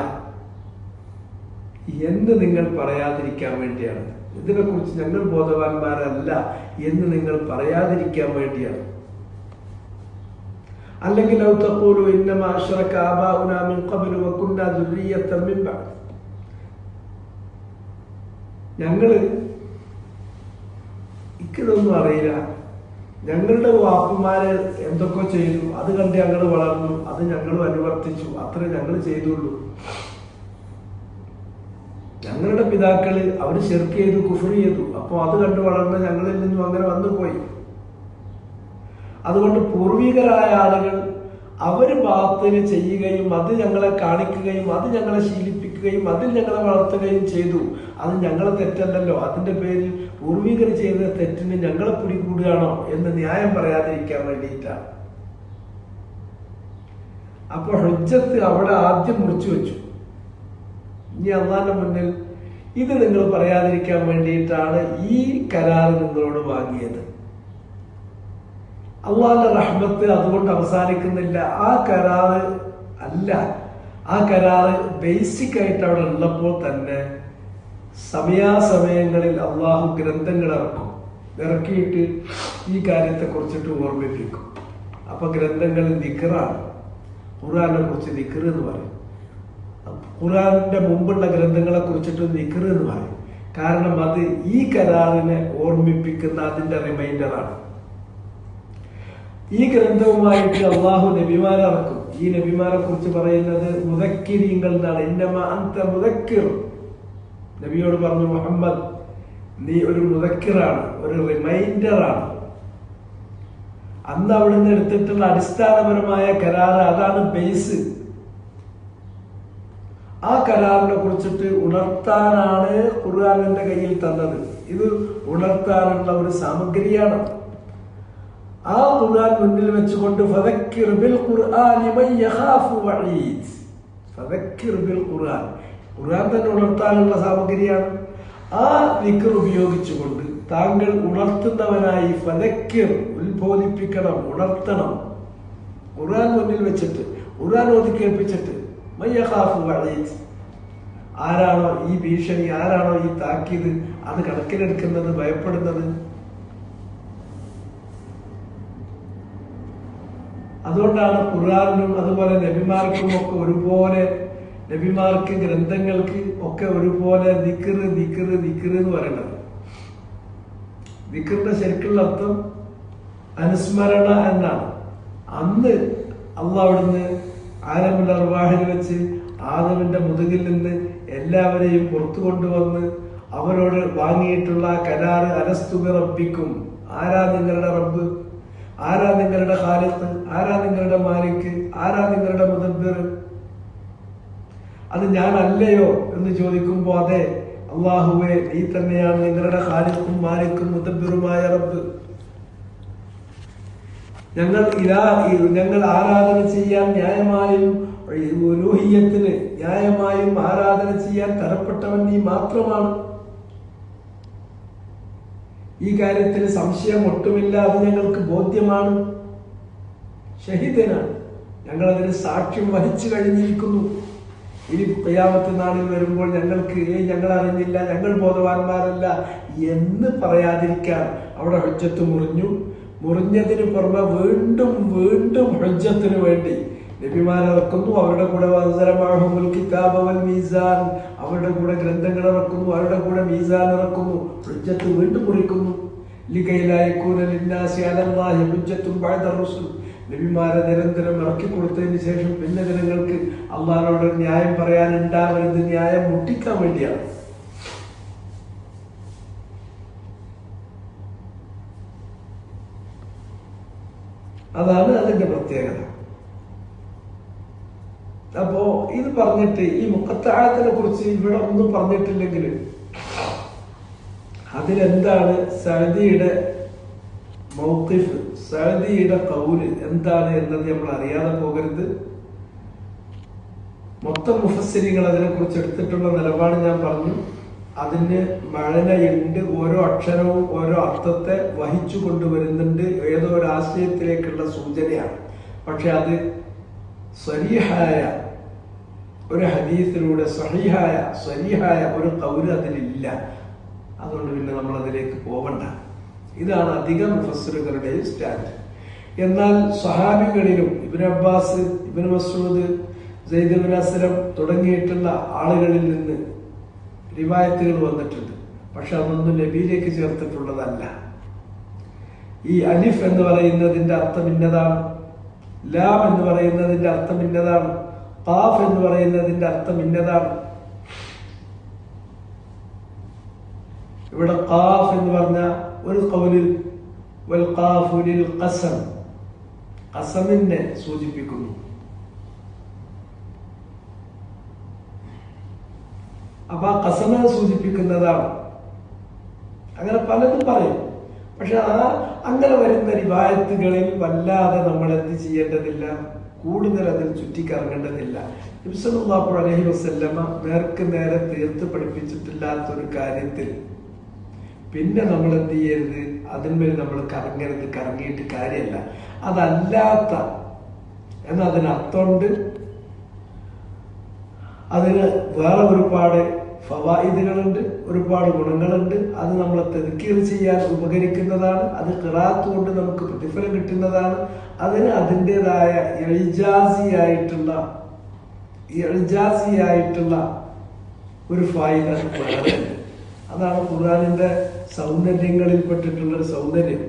എന്ന് നിങ്ങൾ പറയാതിരിക്കാൻ വേണ്ടിയാണ്. ഇതിനെക്കുറിച്ച് ഞങ്ങൾ ബോധവാന്മാരല്ല എന്ന് നിങ്ങൾ പറയാതിരിക്കാൻ വേണ്ടിയാണ്. അല്ലെങ്കിൽ ഔ തഖൂലു ഇന്നമാ അശ്റക ആബാഉനാ മിൻ ഖബ്ലു വകുന്നാ ദുർരിയ്യത്തൻ മിൻ ബഅദ്, ഞങ്ങള് ഇതൊന്നും അറിയില്ല, ഞങ്ങളുടെ വാപ്പന്മാര് എന്തൊക്കെ ചെയ്തു, അത് കണ്ട് ഞങ്ങൾ വളർന്നു, അത് ഞങ്ങളും അനുവർത്തിച്ചു, അത്രേ ഞങ്ങൾ ചെയ്തുള്ളൂ. ഞങ്ങളുടെ പിതാക്കള് അവര് ശിർക്ക് ചെയ്തു, കുഫ്ർ ചെയ്തു, അപ്പൊ അത് കണ്ട് വളർന്ന് ഞങ്ങളിൽ നിന്നും അങ്ങനെ വന്നുപോയി. അതുകൊണ്ട് പൂർവികരായ ആളുകൾ അവര് ബാത്തില് ചെയ്യുകയും അത് ഞങ്ങളെ കാണിക്കുകയും അത് ഞങ്ങളെ ശീലിപ്പിക്കുകയും അതിൽ ഞങ്ങളെ വളർത്തുകയും ചെയ്തു. അത് ഞങ്ങളെ തെറ്റല്ലല്ലോ, അതിന്റെ പേരിൽ പൂർവികർ ചെയ്ത തെറ്റിന് ഞങ്ങളെ പിടികൂടുകയാണോ എന്ന് ന്യായം പറയാതിരിക്കാൻ വേണ്ടിയിട്ടാണ്. അപ്പൊ ഹുജ്ജത്ത് അവിടെ ആദ്യം മുറിച്ചു വെച്ചു. ഇനി അള്ളാന്റെ മുന്നിൽ ഇത് നിങ്ങൾ പറയാതിരിക്കാൻ വേണ്ടിയിട്ടാണ് ഈ കരാറ് നിങ്ങളോട് വാങ്ങിയത്. അള്ളാന്റെ റഹ്മത്ത് അതുകൊണ്ട് അവസാനിക്കുന്നില്ല. ആ കരാറ് അല്ല, ആ കരാറ് ബേസിക് ആയിട്ട് അവിടെ ഉള്ളപ്പോൾ തന്നെ സമയാസമയങ്ങളിൽ അള്ളാഹു ഗ്രന്ഥങ്ങൾ ഇറക്കിയിട്ട് ഈ കാര്യത്തെ കുറിച്ചിട്ട് ഓർമ്മിപ്പിക്കും. അപ്പൊ ഗ്രന്ഥങ്ങൾ ദിക്റാണ്. ഖുർആനെ കുറിച്ച് ദിക്ർ എന്ന് പറയും. ഖുർആന്റെ മുമ്പുള്ള ഗ്രന്ഥങ്ങളെ കുറിച്ചിട്ട് ദിക്ർ എന്ന് പറയും. കാരണം അത് ഈ കരാറിനെ ഓർമ്മിപ്പിക്കുന്ന അതിന്റെ റിമൈൻഡറാണ്. ഈ ഗ്രന്ഥവുമായിട്ട് അള്ളാഹു നബിമാരെ ഇറക്കും. ഈ നബിമാരെ കുറിച്ച് പറയുന്നത് മുദക്കിരീങ്ങൾ എന്നാണ്. ഇന്നമാ അന്ത മുദക്കിർ. നബിയോട് പറഞ്ഞു, മുഹമ്മദ് നീ ഒരു മുദക്കിറാണ്, ഒരു റിമൈൻഡറാണ്. അന്ന് അവിടുന്ന് എടുത്തിട്ടുള്ള അടിസ്ഥാനപരമായ കരാറ് അതാണ് ബേസ്. ആ കരാറിനെ കുറിച്ചിട്ട് ഉണർത്താനാണ് ഖുർആൻ എന്റെ കയ്യിൽ തന്നത്. ഇത് ഉണർത്താനുള്ള ഒരു സാമഗ്രിയാണ്. ആ ഖുർആൻ മുന്നിൽ വെച്ചുകൊണ്ട് ഫദക്കിർ ബിൽ ഖുർആനി മൻ യഖാഫു വഈദ്. ഫദക്കിർ ബിൽ ഖുർആൻ, ഖുർആൻ തന്നെ ഉണർത്താനുള്ള സാമഗ്രിയാണ്. ആ ദിക്ർ ഉപയോഗിച്ചുകൊണ്ട് താങ്കൾ ഉണർത്തുന്നവനായി ഫദക്കിർ, ഉത്ബോധിപ്പിക്കണം, ഉണർത്തണം. ഖുർആൻ മുന്നിൽ വെച്ചിട്ട്, ഖുർആൻ ഓതി കേൾപ്പിച്ചിട്ട്. മൻ യഖാഫു വഈദ്, ആരാണോ ഈ ഭീഷണി, ആരാണോ ഈ താക്കീത് അത് കണക്കിലെടുക്കുന്നത്, ഭയപ്പെടുന്നത്. അതുകൊണ്ടാണ് ഖുർആനിനും അതുപോലെ നബിമാർക്കും ഒക്കെ ഒരുപോലെ, നബിമാർക്ക് ഗ്രന്ഥങ്ങൾക്ക് ഒക്കെ ഒരുപോലെ ദിക്ർ ദിക്ർ ദിക്ർ എന്ന് പറയുന്നത്. ദിക്റിന്റെ ശരിക്കുള്ള അർത്ഥം അനുസ്മരണ എന്നാണ്. അന്ന് അള്ളാഹ് അവിടുന്ന് ആലമുൽ അർവാഹിൽ വെച്ച് ആദമിന്റെ മുതുകിൽ നിന്ന് എല്ലാവരെയും പുറത്തു കൊണ്ടുവന്ന് അവരോട് വാങ്ങിയിട്ടുള്ള കരാറ് അലസ്തു ബി റബ്ബിക്കും, ആരാ നിങ്ങളുടെ റബ്ബ്, ആരാ നിങ്ങളുടെ ഖാലിഖ്, ആരാ നിങ്ങളുടെ മാലിക്, ആരാ നിങ്ങളുടെ മുദബ്ബിർ, അത് ഞാനല്ലയോ എന്ന് ചോദിക്കുമ്പോ അതെ അള്ളാഹുവേ നീ തന്നെയാണ് നിങ്ങളുടെ ഖാലിഖും മാലിക്കും മുദബ്ബിറുമായ റബ്ബ്. ഞങ്ങൾ ആരാധന ചെയ്യാൻ ന്യായമായും ഉലൂഹിയ്യത്തിന് ന്യായമായും ആരാധന ചെയ്യാൻ തരപ്പെട്ടവൻ നീ മാത്രമാണ്. ഈ കാര്യത്തിൽ സംശയം ഒട്ടുമില്ല, അത് ഞങ്ങൾക്ക് ബോധ്യമാണ്. ഷഹീദനാണ്, ഞങ്ങൾ അതിന് സാക്ഷ്യം വഹിച്ചു കഴിഞ്ഞിരിക്കുന്നു. ഇനി ഖിയാമത്ത് നാളിൽ വരുമ്പോൾ ഞങ്ങൾക്ക് ഞങ്ങൾ അറിഞ്ഞില്ല, ഞങ്ങൾ ബോധവാന്മാരല്ല എന്ന് പറയാതിരിക്കാൻ അവിടെ ഹുജ്ജത്ത് മുറിഞ്ഞതിന് പുറമെ വീണ്ടും വീണ്ടും ഹുജ്ജത്തിന് വേണ്ടി നബിമാരിറക്കുന്നു. അവരുടെ കൂടെ മീസാൻ, അവരുടെ കൂടെ ഗ്രന്ഥങ്ങൾ ഇറക്കുന്നു, അവരുടെ കൂടെ മീസാൻ ഇറക്കുന്നു. ഹുജ്ജത്ത് വീണ്ടും മുറിക്കുന്നു. നബിമാരെ നിരന്തരം ഇറക്കി കൊടുത്തതിന് ശേഷം പിന്നെ ജനങ്ങൾക്ക് അള്ളാഹുവിനോട് ന്യായം പറയാനുണ്ടാവരുത്, ന്യായം മുട്ടിക്കാൻ വേണ്ടിയാണ്. അതാണ് അതിന്റെ പ്രത്യേകത. അപ്പോ ഇത് പറഞ്ഞിട്ട് ഈ മുഖത്താഴത്തിനെ കുറിച്ച് ഇവിടെ ഒന്നും പറഞ്ഞിട്ടില്ലെങ്കിൽ അതിലെന്താണ് സഅദിയുടെ മൗഖിഫ്, സഅദിയുടെ ഖൗല് എന്താണ് എന്നത് നമ്മൾ അറിയാതെ പോകരുത്. മൊത്തം മുഫസ്സിരികൾ അതിനെ കുറിച്ച് എടുത്തിട്ടുള്ള നിലപാട് ഞാൻ പറഞ്ഞു. അതിന് മഴനയുണ്ട്, ഓരോ അക്ഷരവും ഓരോ അർത്ഥത്തെ വഹിച്ചു കൊണ്ടുവരുന്നുണ്ട്, ഏതോ ഒരു ആശയത്തിലേക്കുള്ള സൂചനയാണ്. പക്ഷെ അത് സ്വരീഹായ ഒരു ഹദീസിലൂടെ സ്വരീഹായ ഒരു ഖൗല് അതിലില്ല. അതുകൊണ്ട് പിന്നെ നമ്മൾ അതിലേക്ക് പോവണ്ട. ഇതാണ് അധികം മുഫസ്സിറുകളുടെയും സ്റ്റാൻഡ്. എന്നാൽ സ്വഹാബികളിലും ഇബ്നു അബ്ബാസ്, ഇബ്നു മസ്ഊദ്, സെയ്ദ് ഇബ്നു അസ്ലം തുടങ്ങിയിട്ടുള്ള ആളുകളിൽ നിന്ന് റിവായത്തുകൾ വന്നിട്ടുണ്ട്. പക്ഷെ അതൊന്നും നബിയിലേക്ക് ചേർത്തിട്ടുള്ളതല്ല. ഈ അലിഫ് എന്ന് പറയുന്നതിന്റെ അർത്ഥം ഇന്നതാണ്, ലാം എന്ന് പറയുന്നതിന്റെ അർത്ഥം ഇന്നതാണ്, ഖാഫ് എന്ന് പറയുന്നതിന്റെ അർത്ഥം ഇന്നതാണ്. ഇവിടെ ഖാഫ് എന്ന് പറഞ്ഞ ഒരു ഖൗലിൽ വൽ ഖാഫു ലിൽ ഖസം, ഖസമിനെ സൂചിപ്പിക്കുന്നു. അപ്പൊ ആ ഖസമിനെ സൂചിപ്പിക്കുന്നതാണ്. അങ്ങനെ പലതും പറയും. പക്ഷെ അങ്ങനെ വരുന്ന റിവായത്തുകളിൽ വല്ലാതെ നമ്മൾ എന്ത് ചെയ്യേണ്ടതില്ല, കൂടുതൽ അതിൽ ചുറ്റിക്കറങ്ങേണ്ടതില്ല. നബി സല്ലല്ലാഹു അലൈഹി വസല്ലമ നേർക്ക് നേരെ തീർത്ത് പഠിപ്പിച്ചിട്ടില്ലാത്തൊരു കാര്യത്തിൽ പിന്നെ നമ്മൾ എന്ത് ചെയ്യരുത്, അതിന്മേൽ നമ്മൾ കറങ്ങിയിട്ട് കാര്യമല്ല. അതല്ലാത്ത എന്നാൽ അതിനർത്ഥമുണ്ട്, അതിന് വേറെ ഒരുപാട് ഫവായിദുകളുണ്ട്, ഒരുപാട് ഗുണങ്ങളുണ്ട്. അത് നമ്മളെ തദ്കീർ ചെയ്യാൻ ഉപകരിക്കുന്നതാണ്. അത് ഖിറാഅത്ത് കൊണ്ട് നമുക്ക് പ്രതിഫലം കിട്ടുന്നതാണ്. അതിന് അതിൻ്റെതായ ഇഅ്ജാസിയായിട്ടുള്ള ഒരു ഫായിദ വേറെ. അതാണ് ഖുർആനിന്റെ സൗന്ദര്യങ്ങളിൽപ്പെട്ടിട്ടുള്ളൊരു സൗന്ദര്യം.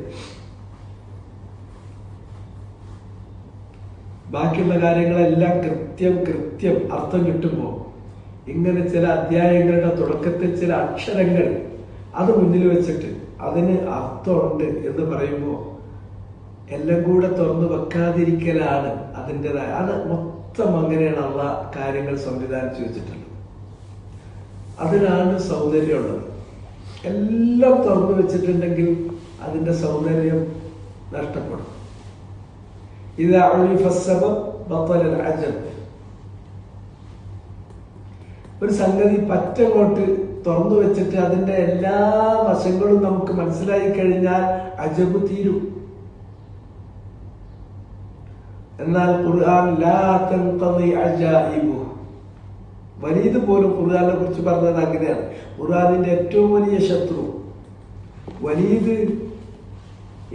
ബാക്കിയുള്ള കാര്യങ്ങളെല്ലാം കൃത്യം അർത്ഥം കിട്ടുമ്പോൾ ഇങ്ങനെ ചില അധ്യായങ്ങളുടെ തുടക്കത്തിൽ ചില അക്ഷരങ്ങൾ അത് മുന്നിൽ വെച്ചിട്ട് അതിന് അർത്ഥമുണ്ട് എന്ന് പറയുമ്പോൾ എല്ലാം കൂടെ തുറന്നു വെക്കാതിരിക്കലാണ് അതിൻ്റെതായ, അത് മൊത്തം അങ്ങനെയാണ് അള്ളാഹ് കാര്യങ്ങൾ സംവിധാനിച്ചു വെച്ചിട്ടുള്ളത്. അതിനാണ് സൗന്ദര്യമുള്ളത്. എല്ലാം തുറന്നു വെച്ചിട്ടുണ്ടെങ്കിൽ അതിന്റെ സൗന്ദര്യം നഷ്ടപ്പെടും. ഇദാ ഉരിഫ സബബ് ബത്തല അൽഅജബ്. ഒരു സംഗതി പറ്റങ്ങോട്ട് തുറന്നു വെച്ചിട്ട് അതിന്റെ എല്ലാ വശങ്ങളും നമുക്ക് മനസ്സിലായി കഴിഞ്ഞാൽ അജബ് തീരും. എന്നാൽ ഖുർആൻ ലാ തൻഖദി അജായിബു. വലീദ് പോലും ഖുർആനെ കുറിച്ച് പറഞ്ഞത് അങ്ങനെയാണ്. ഖുർആനിന്റെ ഏറ്റവും വലിയ ശത്രു വലീദ്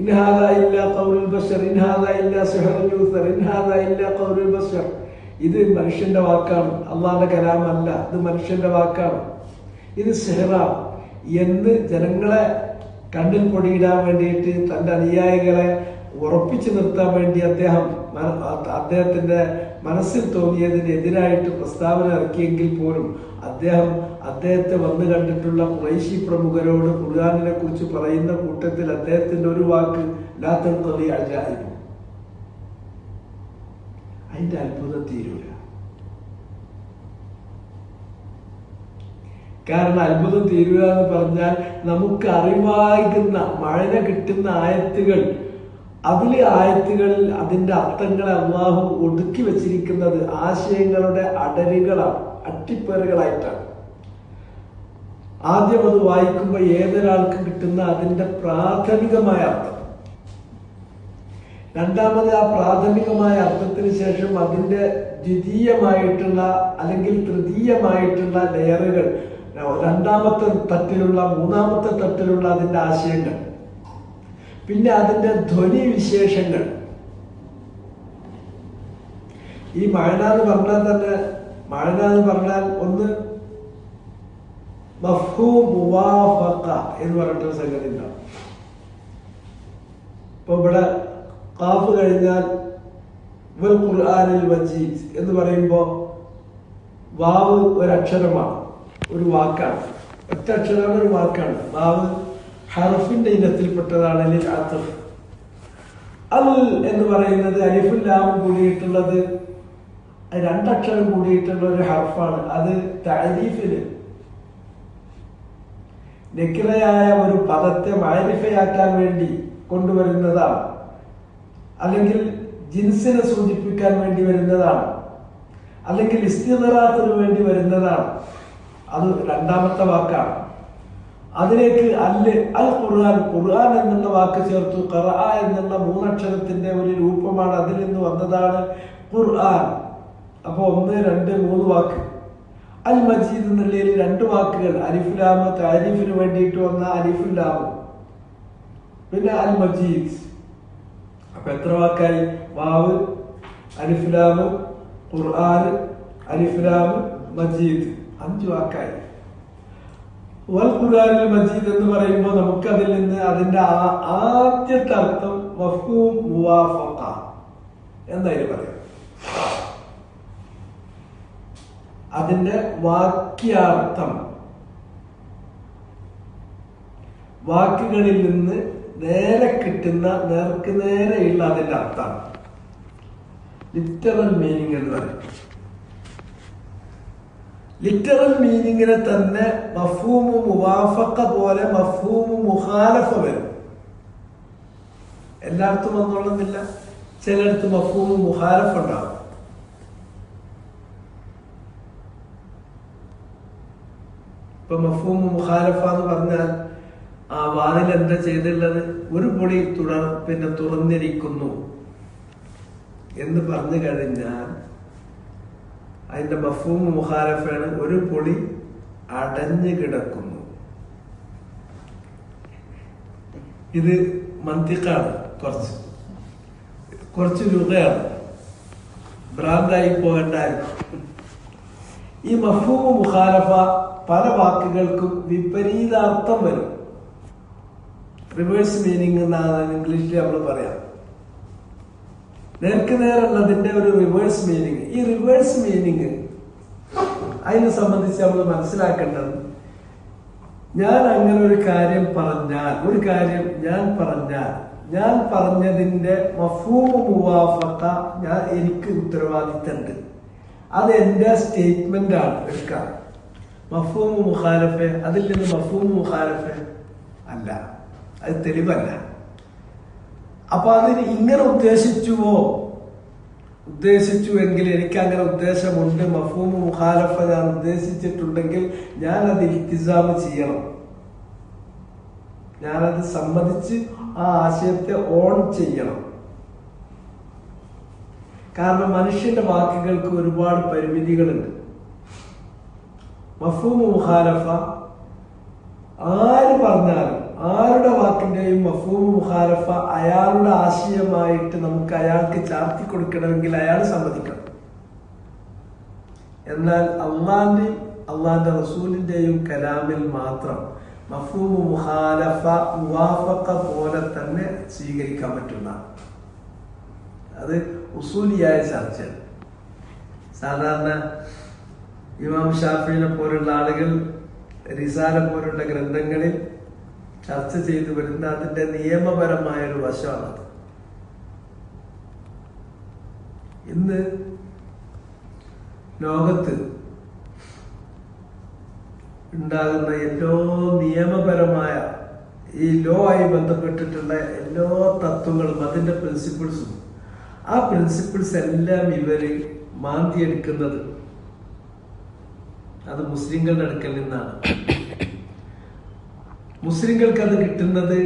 ഇൻ ഹാദാ ഇല്ലാ ഖൗലുൽ ബശർ, ഇൻ ഹാദാ ഇല്ലാ സിഹ്റുൻ യൂസർ, ഇൻ ഹാദാ ഇല്ലാ ഖൗലുൽ ബശർ. ഇത് മനുഷ്യന്റെ വാക്കാണ്, അള്ളാന്റെ കലാമല്ല, ഇത് മനുഷ്യന്റെ വാക്കാണ്, ഇത് സിഹ്റാണ് എന്ന് ജനങ്ങളെ കണ്ണിൽ പൊടിയിടാൻ വേണ്ടിയിട്ട് തന്റെ അനുയായികളെ ഉറപ്പിച്ചു നിർത്താൻ വേണ്ടി അദ്ദേഹത്തിന്റെ മനസ്സിൽ തോന്നിയതിനെതിരായിട്ട് പ്രസ്താവന ഇറക്കിയെങ്കിൽ പോലും അദ്ദേഹത്തെ വന്നു കണ്ടിട്ടുള്ള ഖുറൈശി പ്രമുഖരോട് ഖുർആനിനെ കുറിച്ച് പറയുന്ന കൂട്ടത്തിൽ അദ്ദേഹത്തിന്റെ ഒരു വാക്ക് ലാ തൻഖദി അജായിബു. അതിന്റെ അത്ഭുതം തീരൂല. കാരണം അത്ഭുതം തീരുക എന്ന് പറഞ്ഞാൽ നമുക്ക് അറിവാകുന്ന മഴന കിട്ടുന്ന ആയത്തുകൾ, അതിലെ ആയത്തുകളിൽ അതിന്റെ അർത്ഥങ്ങളെ അള്ളാഹു ഒടുക്കി വെച്ചിരിക്കുന്നത് ആശയങ്ങളുടെ അടരുകളാണ്, അട്ടിപ്പേറുകളായിട്ടാണ്. ആദ്യം അത് വായിക്കുമ്പോൾ ഏതൊരാൾക്കും കിട്ടുന്ന അതിന്റെ പ്രാഥമികമായ അർത്ഥം, രണ്ടാമത് ആ പ്രാഥമികമായ അർത്ഥത്തിന് ശേഷം അതിന്റെ ദ്വിതീയമായിട്ടുള്ള അല്ലെങ്കിൽ തൃതീയമായിട്ടുള്ള ലെയറുകൾ, രണ്ടാമത്തെ തട്ടിലുള്ള മൂന്നാമത്തെ തട്ടിലുള്ള അതിന്റെ ആശയങ്ങൾ, പിന്നെ അതിന്റെ ധ്വനി വിശേഷങ്ങൾ. ഈ മഴന എന്ന് പറഞ്ഞാൽ തന്നെ, മഴന എന്ന് പറഞ്ഞാൽ ഒന്ന് മഫ്ഹൂം മുവാഫഖ എന്ന് പറഞ്ഞിട്ടൊരു സംഗതി ഉണ്ടാവും. ഇപ്പൊ ഇവിടെ ഖാഫ് കഴിഞ്ഞാൽ വൽ ഖുർആനിൽ മജീദ് എന്ന് പറയുമ്പോ വാവ് ഒരക്ഷരമാണ്, ഒരു വാക്കാണ്, ഒറ്റ അക്ഷരമാണ്, ഒരു വാക്കാണ്. വാവ് ഹർഫിന്റെ ഇനത്തിൽപ്പെട്ടതാണ്. അൽ എന്ന് പറയുന്നത് അലിഫും ലാമും കൂടിയിട്ടുള്ളത്, രണ്ടക്ഷരം കൂടിയിട്ടുള്ള ഒരു ഹർഫാണ്. അത് തഅരീഫിന് നക്കിറയായ ഒരു പദത്തെ മാരിഫയാക്കാൻ വേണ്ടി കൊണ്ടുവരുന്നതാണ്, അല്ലെങ്കിൽ ജിൻസിനെ സൂചിപ്പിക്കാൻ വേണ്ടി വരുന്നതാണ്, അല്ലെങ്കിൽ ഇസ്തിഗ്റാഖിന് വേണ്ടി വരുന്നതാണ്. അത് രണ്ടാമത്തെ വാക്കാണ്. അതിലേക്ക് അൽ ഖുർആൻ, ഖുർആൻ എന്നുള്ള വാക്ക് ചേർത്തു. ഖറഅ എന്നുള്ള മൂന്നക്ഷരത്തിന്റെ ഒരു രൂപമാണ്, അതിൽ നിന്ന് വന്നതാണ് ഖുർആൻ. അപ്പൊ 1, 2, 3 വാക്ക്. അൽ മജീദ് എന്നുള്ളതിൽ 2 വാക്കുകൾ, അലിഫ് ലാം, താരീഫിന് വേണ്ടിയിട്ട് വന്ന അലിഫ് ലാം, പിന്നെ അൽ മജീദ്. അപ്പൊ എത്ര വാക്കായി? വാവ്, അലിഫ് ലാം, ഖുർആൻ, അലിഫ് ലാം, മജീദ്, 5 വാക്കായി. വൽ ഖുർആനിൽ മജീദ് എന്ന് പറയുമ്പോൾ നമുക്കതിൽ നിന്ന് അതിന്റെ ആദ്യത്തെ അർത്ഥം മഫ്ഹൂം മുവാഫഖ എന്നായിരുന്നു പറയാം. അതിന്റെ വാക്യാർത്ഥം, വാക്കുകളിൽ നിന്ന് നേരെ കിട്ടുന്ന നേർക്ക് നേരെയുള്ള അതിന്റെ അർത്ഥമാണ് ലിറ്ററൽ മീനിങ് എന്ന് പറയും. ലിറ്ററൽ മീനിങ്ങിനെ തന്നെ മഫ്ഹൂമു മുവാഫഖ പോലെ മഫ്ഹൂമു മുഖാലഫ വരും. എല്ലായിടത്തും വന്നോളുന്നില്ല, ചിലയിടത്ത് മഫ്ഹൂമു മുഖാലഫ ഉണ്ടാവും. ഇപ്പൊ മഫ്ഹൂമു മുഖാലഫ എന്ന് പറഞ്ഞാൽ ആ വാതിൽ എന്താ ചെയ്തിട്ടുള്ളത്? ഒരു പൊടി തുറന്നിരിക്കുന്നു എന്ന് പറഞ്ഞു കഴിഞ്ഞാൽ അതിന്റെ മഫ്ഹൂമു മുഖാലഫയാണ് ഒരു പൊടി അടഞ്ഞു കിടക്കുന്നു. ഇത് മന്തിഖാണ്, കുറച്ച് ലുഗയാണ്, ഭ്രാന്തായി പോകണ്ടായിരുന്നു. ഈ മഫ്ഹൂമു മുഖാലഫ പല വാക്കുകൾക്കും വിപരീതാർത്ഥം വരും. റിവേഴ്സ് മീനിങ് എന്നാണ് ഇംഗ്ലീഷിൽ നമ്മൾ പറയാം. നേർക്ക് നേരുള്ളതിന്റെ ഒരു റിവേഴ്സ് മീനിങ്. ഈ റിവേഴ്സ് മീനിങ് അതിനെ സംബന്ധിച്ച് നമ്മൾ മനസ്സിലാക്കേണ്ടത്, ഞാൻ അങ്ങനെ ഒരു കാര്യം പറഞ്ഞാൽ ഞാൻ പറഞ്ഞതിന്റെ മഫ്ഹൂമു മുവാഫഖ എനിക്ക് ഉത്തരവാദിത്തമുണ്ട്. അത് എന്റെ സ്റ്റേറ്റ്മെന്റ് ആണ് എടുക്കാം. മഫ്ഹൂമു മുഖാലഫ, അതിൽ നിന്ന് മഫ്ഹൂമു മുഖാലഫ അല്ല, അത് തെളിവല്ല. അപ്പൊ അതിന് ഇങ്ങനെ ഉദ്ദേശിച്ചുവെങ്കിൽ എനിക്ക് അങ്ങനെ ഉദ്ദേശമുണ്ട്, മഫ്ഹൂമു മുഖാലഫ ഞാൻ ഉദ്ദേശിച്ചിട്ടുണ്ടെങ്കിൽ ഞാൻ അത് ഇൽത്തിസാം ചെയ്യണം. ഞാനത് സമ്മതിച്ച് ആ ആശയത്തെ ഓൺ ചെയ്യണം. കാരണം മനുഷ്യന്റെ വാക്കുകൾക്ക് ഒരുപാട് പരിമിതികളുണ്ട്. മഫ്ഹൂമു മുഖാലഫ ആര് പറഞ്ഞാലും, ആരുടെ വാക്കിന്റെയും മഫ്ഹൂമു മുഖാലഫ അയാളുടെ ആശയമായിട്ട് നമുക്ക് അയാൾക്ക് ചാർത്തി കൊടുക്കണമെങ്കിൽ അയാൾ സമ്മതിക്കണം. എന്നാൽ അള്ളാന്റെ റസൂലിന്റെയും കലാമിൽ മാത്രം മഫ്ഹൂമു മുഖാലഫ മുവാഫഖ പോലെ തന്നെ സ്വീകരിക്കാൻ പറ്റുന്ന, അത് ഉസൂലിയായ ചർച്ചയാണ്. സാധാരണ ഇമാം ഷാഫിനെ പോലുള്ള ആളുകൾ റിസാല പോലുള്ള ഗ്രന്ഥങ്ങളിൽ ചർച്ച ചെയ്തു വരുന്ന അതിന്റെ നിയമപരമായ ഒരു വശമാണത്. ഇന്ന് ലോകത്ത് ഉണ്ടാകുന്ന എല്ലാ നിയമപരമായ ഈ ലോ ആയി ബന്ധപ്പെട്ടിട്ടുള്ള എല്ലാ തത്വങ്ങളും അതിന്റെ പ്രിൻസിപ്പിൾസും, ആ പ്രിൻസിപ്പിൾസ് എല്ലാം ഇവര് മാന്തിയെടുക്കുന്നത് അത് മുസ്ലിങ്ങളുടെ അടുക്കൽ നിന്നാണ്. മുസ്ലിങ്ങൾക്ക് അത് കിട്ടുന്നത്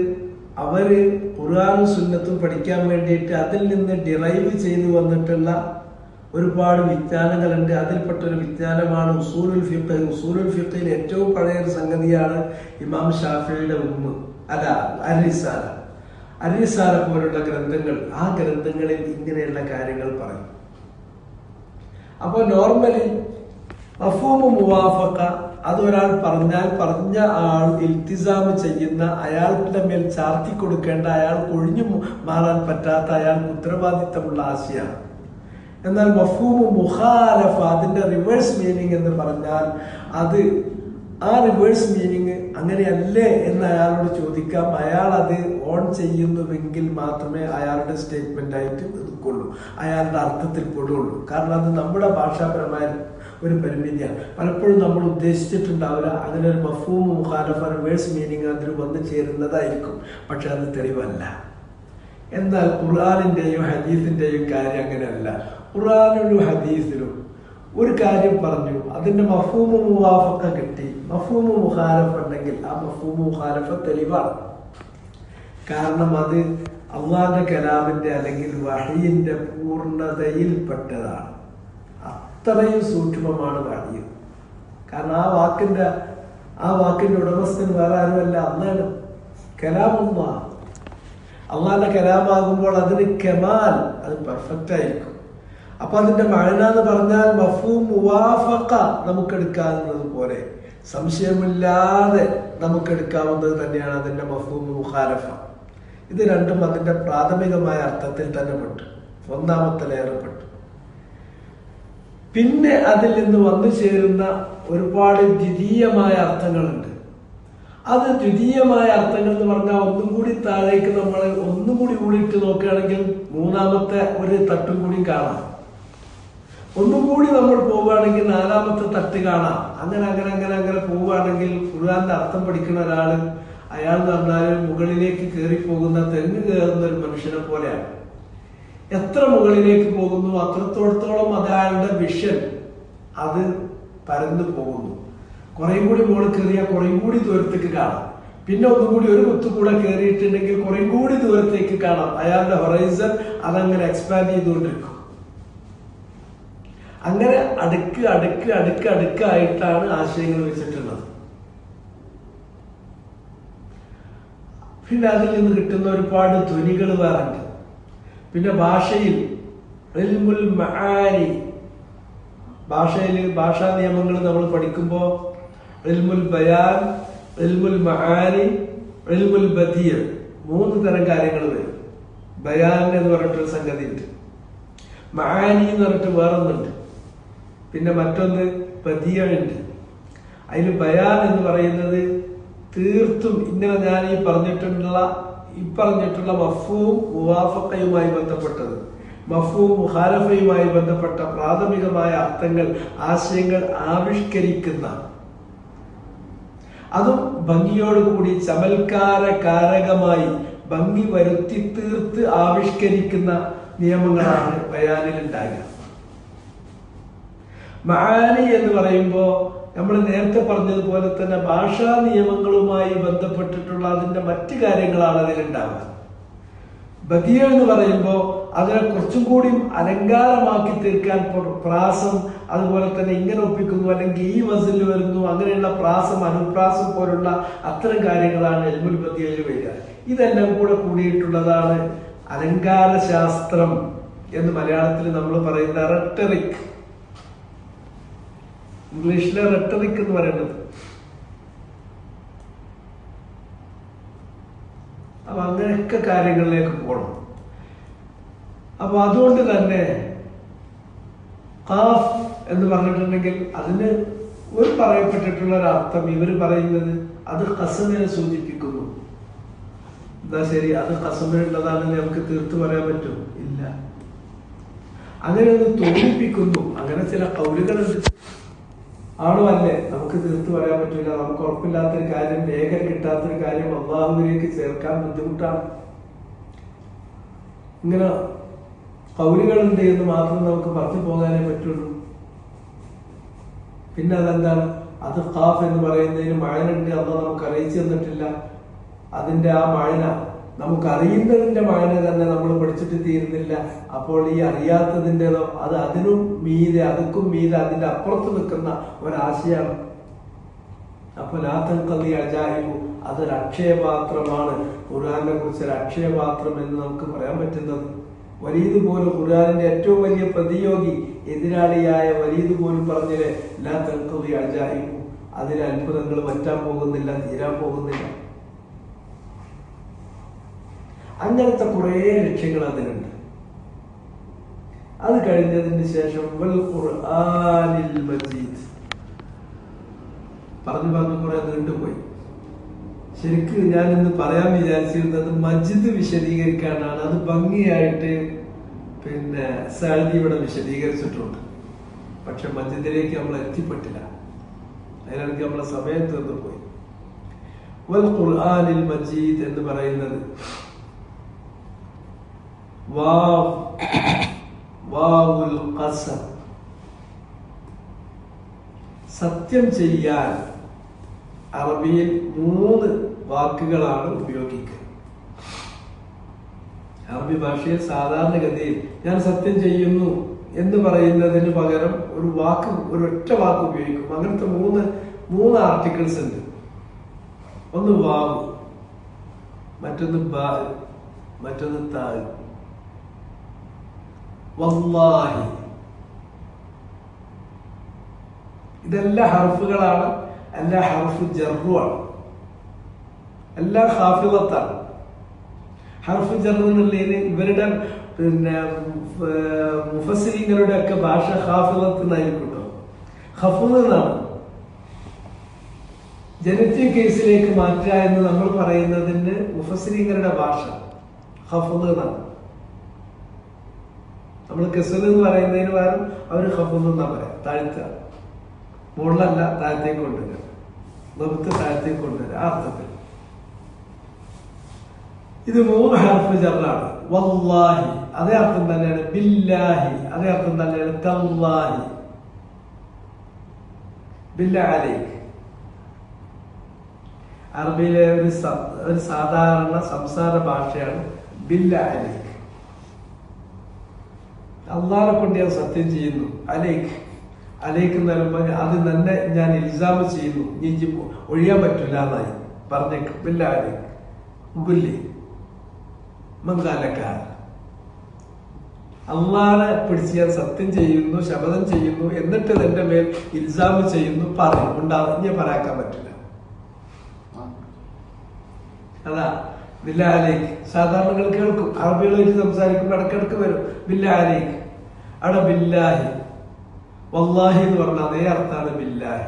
അവര് ഖുർആനും സുന്നത്തും പഠിക്കാൻ വേണ്ടിയിട്ട് അതിൽ നിന്ന് ഡിറൈവ് ചെയ്തു വന്നിട്ടുള്ള ഒരുപാട് വിജ്ഞാനങ്ങളുണ്ട്. അതിൽപ്പെട്ട ഒരു വിജ്ഞാനമാണ് ഉസൂലുൽ ഫിഖ്. ഉസൂലുൽ ഫിഖിൽ ഏറ്റവും പഴയ ഒരു സംഗതിയാണ് ഇമാം ഷാഫിയുടെ അരിസാല പോലുള്ള ഗ്രന്ഥങ്ങൾ. ആ ഗ്രന്ഥങ്ങളിൽ ഇങ്ങനെയുള്ള കാര്യങ്ങൾ പറയും. അപ്പോൾ നോർമലി മഫ്ഹൂമു മുവാഫഖ അതൊരാൾ പറഞ്ഞ ആൾ ഇൽത്തിസാം ചെയ്യുന്ന, അയാളുടെ മേൽ ചാർത്തി കൊടുക്കേണ്ട, അയാൾക്ക് ഒഴിഞ്ഞു മാറാൻ പറ്റാത്ത, അയാൾക്ക് ഉത്തരവാദിത്തമുള്ള ആശയമാണ്. എന്നാൽ മഫ്ഹൂമു മുഖാലഫ അതിന്റെ റിവേഴ്സ് മീനിങ് എന്ന് പറഞ്ഞാൽ അത് ആ റിവേഴ്സ് മീനിങ് അങ്ങനെയല്ലേ എന്ന് അയാളോട് ചോദിക്കാം. അയാൾ അത് ഓൺ ചെയ്യുന്നുവെങ്കിൽ മാത്രമേ അയാളുടെ സ്റ്റേറ്റ്മെന്റ് ആയിട്ട് എടുക്കുള്ളൂ, അയാളുടെ അർത്ഥത്തിൽ പെടുള്ളൂ. കാരണം അത് നമ്മുടെ ഭാഷാപരമായ ഒരു പരിമിതിയാണ്. പലപ്പോഴും നമ്മൾ ഉദ്ദേശിച്ചിട്ടുണ്ടാവില്ല അങ്ങനെ ഒരു മഫ്ഹൂമു മുഖാലഫ റിവേഴ്സ് മീനിങ് അതിൽ വന്നു ചേരുന്നതായിരിക്കും, പക്ഷെ അത് തെളിവല്ല. എന്നാൽ ഖുർആനിന്റെയും ഹദീസിന്റെയും കാര്യം അങ്ങനെയല്ല. ഖുർആനിലും ഹദീസിലും ഒരു കാര്യം പറഞ്ഞു, അതിന്റെ മഫ്ഹൂമു മുവാഫഖ കിട്ടി, മഫ്ഹൂമു മുഖാലഫ ഉണ്ടെങ്കിൽ ആ മഫ്ഹൂമു മുഖാലഫ തെളിവാണ്. കാരണം അത് അള്ളാന്റെ കലാമിന്റെ അല്ലെങ്കിൽ വഹയിന്റെ പൂർണ്ണതയിൽപ്പെട്ടതാണ്. അത്രയും സൂക്ഷ്മമാണ് വഹി. കാരണം ആ വാക്കിന്റെ ഉടമസ്ഥൻ വേറെ ആരുമല്ല, അള്ളാണ്. കലാമുള്ളാഹ്, അള്ളാന്റെ കലാമാകുമ്പോൾ അതിന് കമാൽ, അത് പെർഫെക്റ്റ് ആയിരിക്കും. അപ്പൊ അതിന്റെ മഅന എന്ന് പറഞ്ഞാൽ മഫ്ഹൂം മുവാഫഖ നമുക്കെടുക്കാവുന്നത് പോലെ സംശയമില്ലാതെ നമുക്കെടുക്കാവുന്നത് തന്നെയാണ് അതിന്റെ മഫ്ഹൂം മുഖാലഫ. ഇത് രണ്ടും അതിന്റെ പ്രാഥമികമായ അർത്ഥത്തിൽ തന്നെ പെട്ടു, ഒന്നാമത്തെ ലെയർ പെട്ടു. പിന്നെ അതിൽ നിന്ന് വന്നു ചേരുന്ന ഒരുപാട് ദ്വിതീയമായ അർത്ഥങ്ങളുണ്ട്. അത് ദ്വിതീയമായ അർത്ഥങ്ങൾ എന്ന് പറഞ്ഞാൽ ഒന്നും കൂടി താഴേക്ക് നമ്മൾ ഒന്നും കൂടി ഇട്ട് നോക്കുകയാണെങ്കിൽ മൂന്നാമത്തെ ഒരു തട്ടും കൂടി കാണാം. ഒന്നും കൂടി നമ്മൾ പോവുകയാണെങ്കിൽ നാലാമത്തെ തട്ട് കാണാം. അങ്ങനെ പോവുകയാണെങ്കിൽ ഖുർആന്റെ അർത്ഥം പഠിക്കുന്ന ഒരാള്, അയാൾ എന്ന് പറഞ്ഞാൽ മുകളിലേക്ക് കയറി പോകുന്ന തെങ്ങ് കയറുന്ന ഒരു മനുഷ്യനെ പോലെയാണ്. എത്ര മുകളിലേക്ക് പോകുന്നു അത്രത്തോളത്തോളം അയാളുടെ വിഷൻ അത് പരന്നു പോകുന്നു. കുറേയും കൂടി മുകളിൽ കയറിയാൽ കുറേയും കൂടി ദൂരത്തേക്ക് കാണാം. പിന്നെ ഒന്നും കൂടി ഒരു കുത്തുകൂടെ കയറിയിട്ടുണ്ടെങ്കിൽ കുറേയും കൂടി ദൂരത്തേക്ക് കാണാം. അയാളുടെ ഹൊറൈസൺ അതങ്ങനെ എക്സ്പാൻഡ് ചെയ്തുകൊണ്ടിരിക്കും. അങ്ങനെ അടുക്കായിട്ടാണ് ആശയങ്ങൾ വെച്ചിട്ടുള്ളത്. പിന്നെ അതിൽ നിന്ന് കിട്ടുന്ന ഒരുപാട് ധ്വനികൾ വേറുണ്ട്. പിന്നെ ഭാഷയിൽ ഇൽമുൽ മആനി, ഭാഷാ നിയമങ്ങൾ നമ്മൾ പഠിക്കുമ്പോൾ ഇൽമുൽ ബയാൻ, ഇൽമുൽ മആനി, ഇൽമുൽ ബദിയ, 3 തരം കാര്യങ്ങൾ വരും. ബയാൻ എന്ന് പറഞ്ഞിട്ടൊരു സംഗതി ഉണ്ട്, മആനി എന്ന് പറഞ്ഞിട്ട് വേറൊന്നുണ്ട്, പിന്നെ മറ്റൊന്ന് ബദിയ ഉണ്ട്. അതിൽ ബയാൻ എന്ന് പറയുന്നത് തീർത്തും ഇങ്ങനെ ഞാൻ ഈ പറഞ്ഞിട്ടുള്ള മഫ്ഹൂം മുവാഫഖയുമായി ബന്ധപ്പെട്ടത്, മഫ്ഹൂം മുഖാലഫയുമായി ബന്ധപ്പെട്ട പ്രാഥമികമായ അർത്ഥങ്ങൾ, ആശയങ്ങൾ ആവിഷ്കരിക്കുന്ന, അതും ഭംഗിയോടുകൂടി ചമൽക്കാരകാരകമായി ഭംഗി വരുത്തി തീർത്ത് ആവിഷ്കരിക്കുന്ന നിയമങ്ങളാണ് ബയാനിൽ ഉണ്ടാകുക. മആനി എന്ന് പറയുമ്പോ നമ്മൾ നേരത്തെ പറഞ്ഞതുപോലെ തന്നെ ഭാഷാ നിയമങ്ങളുമായി ബന്ധപ്പെട്ടിട്ടുള്ള അതിന്റെ മറ്റു കാര്യങ്ങളാണ് അതിലുണ്ടാവുക. ബദിയ എന്ന് പറയുമ്പോൾ അതിനെ കുറച്ചും കൂടി അലങ്കാരമാക്കി തീർക്കാൻ പ്രാസം, അതുപോലെ തന്നെ ഇങ്ങനെ ഒപ്പിക്കുന്നു, അല്ലെങ്കിൽ ഈ വസിൽ വരുന്നു, അങ്ങനെയുള്ള പ്രാസം, അനുപ്രാസം പോലുള്ള അത്തരം കാര്യങ്ങളാണ് ഇൽമുൽ ബദിയയിൽ വരിക. ഇതെല്ലാം കൂടെ കൂടിയിട്ടുള്ളതാണ് അലങ്കാര ശാസ്ത്രം എന്ന് മലയാളത്തിൽ നമ്മൾ പറയുന്ന റെട്ടറിക്, ഇംഗ്ലീഷിലെ റെട്ടറിക് എന്ന് പറയുന്നത്. അപ്പൊ അങ്ങനെയൊക്കെ കാര്യങ്ങളിലേക്ക് പോകണം. അപ്പൊ അതുകൊണ്ട് തന്നെ ഖാഫ് എന്ന് പറഞ്ഞിട്ടുണ്ടെങ്കിൽ അതിന് ഒരു പറയപ്പെട്ടിട്ടുള്ള ഒരു അർത്ഥം ഇവർ പറയുന്നത് അത് ഖസമിനെ സൂചിപ്പിക്കുന്നു. എന്താ ശരി, അത് ഖസമിനുള്ളതാണെന്ന് നമുക്ക് തീർത്തു പറയാൻ പറ്റും? ഇല്ല. അങ്ങനെ ഒന്ന് തോന്നിപ്പിക്കുന്നു, അങ്ങനെ ചില കൗലുകളുണ്ട്. ആണോ അല്ലേ നമുക്ക് തീർത്തു പറയാൻ പറ്റില്ല. നമുക്ക് ഉറപ്പില്ലാത്തൊരു കാര്യം, രേഖ കിട്ടാത്തൊരു കാര്യം അള്ളാഹുവിലേക്ക് ചേർക്കാൻ ബുദ്ധിമുട്ടാണ്. ഇങ്ങനെ കൗലുകളുണ്ട് എന്ന് മാത്രം നമുക്ക് പറഞ്ഞു പോകാനേ പറ്റുള്ളൂ. പിന്നെ അതെന്താണ്, അത് ഖാഫ് എന്ന് പറയുന്നതിന് മഴനുണ്ട്, അള്ളാഹ് നമുക്ക് അറിയിച്ചു തന്നിട്ടില്ല. അതിന്റെ ആ മഴന നമുക്ക് അറിയുന്നതിന്റെ മഴന തന്നെ നമ്മൾ പഠിച്ചിട്ട് തീരുന്നില്ല. അപ്പോൾ ഈ അറിയാത്തതിൻ്റെതോ അത് അതിനും മീതെ, അതുക്കും മീതെ, അതിന്റെ അപ്പുറത്ത് നിൽക്കുന്ന ഒരാശയാണ്. അപ്പോൾ ലാത്തൻകദി അജായിബു, അതൊരു അക്ഷയപാത്രമാണ്. ഖുർആനെ കുറിച്ച് ഒരു അക്ഷയപാത്രം എന്ന് നമുക്ക് പറയാൻ പറ്റുന്നത്. വലീദ് പോലും ഖുർആനിന്റെ ഏറ്റവും വലിയ പ്രതിയോഗി, എതിരാളിയായ വലീദ് പോലും പറഞ്ഞില്ലേ ലാത്തൻകദി അജായിബു, അതിലെ അത്ഭുതങ്ങൾ വറ്റാൻ പോകുന്നില്ല, തീരാൻ പോകുന്നില്ല. അങ്ങനത്തെ കുറെ ലക്ഷ്യങ്ങൾ അതിനുണ്ട്. അത് കഴിഞ്ഞതിന് ശേഷം വൽ ഖുർആനിൽ മജീദ് പറഞ്ഞു കുറെ നീണ്ടുപോയി. ശരിക്കും ഞാൻ ഇന്ന് പറയാൻ വിചാരിച്ചിരുന്നത് മജിദ് വിശദീകരിക്കാനാണ്. അത് ഭംഗിയായിട്ട് പിന്നെ സഅദി ഇവിടെ വിശദീകരിച്ചിട്ടുണ്ട്. പക്ഷെ മജിദിലേക്ക് നമ്മൾ എത്തിപ്പെട്ടില്ല. അതിനിടയ്ക്ക് നമ്മളെ സമയം തീർന്നു പോയി. വൽ ഖുർആനിൽ മജീദ് എന്ന് പറയുന്നത് വാവുൽ ഖസം, സത്യം ചെയ്യാൻ അറബിയിൽ 3 വാക്കുകളാണ് ഉപയോഗിക്കുക. അറബി ഭാഷയിൽ സാധാരണഗതിയിൽ ഞാൻ സത്യം ചെയ്യുന്നു എന്ന് പറയുന്നതിന് പകരം ഒരു വാക്ക്, ഒരൊറ്റ വാക്ക് ഉപയോഗിക്കും. അങ്ങനത്തെ 3 ആർട്ടിക്കിൾസ് ഉണ്ട്. ഒന്ന് വാവ്, മറ്റൊന്ന് ബാ, മറ്റൊന്ന് താ. വല്ലാഹി, ഇതെല്ലാം ഹർഫുകളാണ്. എല്ലാ ഹർഫ് ജറുമാണ്, എല്ലാം ഹാഫിളത്താണ്. ഹർഫ് ജറ് എന്നുള്ളതിന് ഇവരുടെ പിന്നെ മുഫസ്സിരീങ്ങളുടെ ഒക്കെ ഭാഷ ഹാഫിളത്ത് എന്നായിരിക്കും. ഹഫ്ള് എന്നാണ്. ജനറ്റീവ് കേസിലേക്ക് മാറ്റുക എന്ന് നമ്മൾ പറയുന്നതിന് മുഫസ്സിരീങ്ങളുടെ ഭാഷ ഹഫ്ള് എന്നാണ്. നമ്മൾ കെസൽ എന്ന് പറയുന്നതിന് പകരം അവർ ഹഫ്ള് എന്നാ പറയാം. താഴ്ത്തുക, മുകളിലല്ല, താഴത്തേക്ക് കൊണ്ടുവരിക, നമുക്ക് താഴത്തേക്ക് കൊണ്ടുവരിക. ആ അർത്ഥത്തിൽ ഇത് 3 ഹർഫ് ജറാണ്. വല്ലാഹി അതേ അർത്ഥം തന്നെയാണ്. ബില്ലാഹി അതേ അർത്ഥം തന്നെയാണ്. തല്ലാഹി, ബില്ലാഹി അലൈക്. അറബിയിലെ ഒരു സാധാരണ സംസാര ഭാഷയാണ് ബില്ലാഹി അലൈക്. അള്ളാഹനെ കൊണ്ട് ഞാൻ സത്യം ചെയ്യുന്നു. അലൈക്, അലൈക്ക് എന്ന് പറയുമ്പോൾ അത് തന്നെ ഞാൻ ഇൽസാമ് ചെയ്യുന്നു, നീ ഒഴിയാൻ പറ്റില്ല എന്നായി പറഞ്ഞേക്ക്. ബില്ലാഹി അലൈക് ഗുല്ലി മങ്കാലക്കാർ. അള്ളാനെ പിടിച്ച് ഞാൻ സത്യം ചെയ്യുന്നു, ശപഥം ചെയ്യുന്നു, എന്നിട്ട് എന്റെ മേൽ ഇൽസാം ചെയ്യുന്നു, പറയും ഉണ്ടാവും. ഇനി പറയാക്കാൻ പറ്റില്ല. അതാ ബില്ലാലേക്ക് സാധാരണകൾ കേൾക്കും, അറബികളായിട്ട് സംസാരിക്കുമ്പോൾ ഇടക്കിടക്ക് വരും ബില്ലാലേക്ക്. അവിടെ ബില്ലാഹി വല്ലാഹി എന്ന് പറഞ്ഞ അതേ അർത്ഥാണ് ബില്ലാഹി.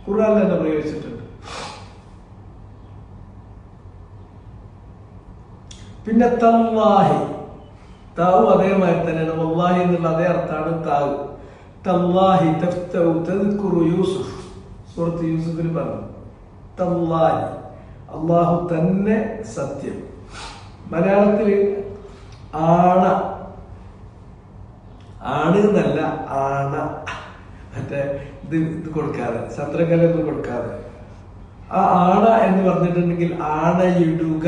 ഖുർആനിൽ തന്നെ പ്രയോഗിച്ചിട്ടുണ്ട്. പിന്നെ തല്ലാഹി, താവ് അതേമാതിരി തന്നെയാണ്. വല്ലാഹി എന്നുള്ള അതേ അർത്ഥാണ് താവ്. തല്ലാഹി തഫ്തഉ തദ്കുറു യൂസുഫ്, സൂറത്ത് യൂസുഫിൽ പറഞ്ഞു. തല്ലാഹി അള്ളാഹു തന്നെ സത്യം. മലയാളത്തില് ആണ, ആണ് എന്നല്ല ആണ, മറ്റേ ഇത് കൊടുക്കാതെ, ചന്ദ്രകലൊന്നും കൊടുക്കാതെ ആ ആണ എന്ന് പറഞ്ഞിട്ടുണ്ടെങ്കിൽ ആണയിടുക,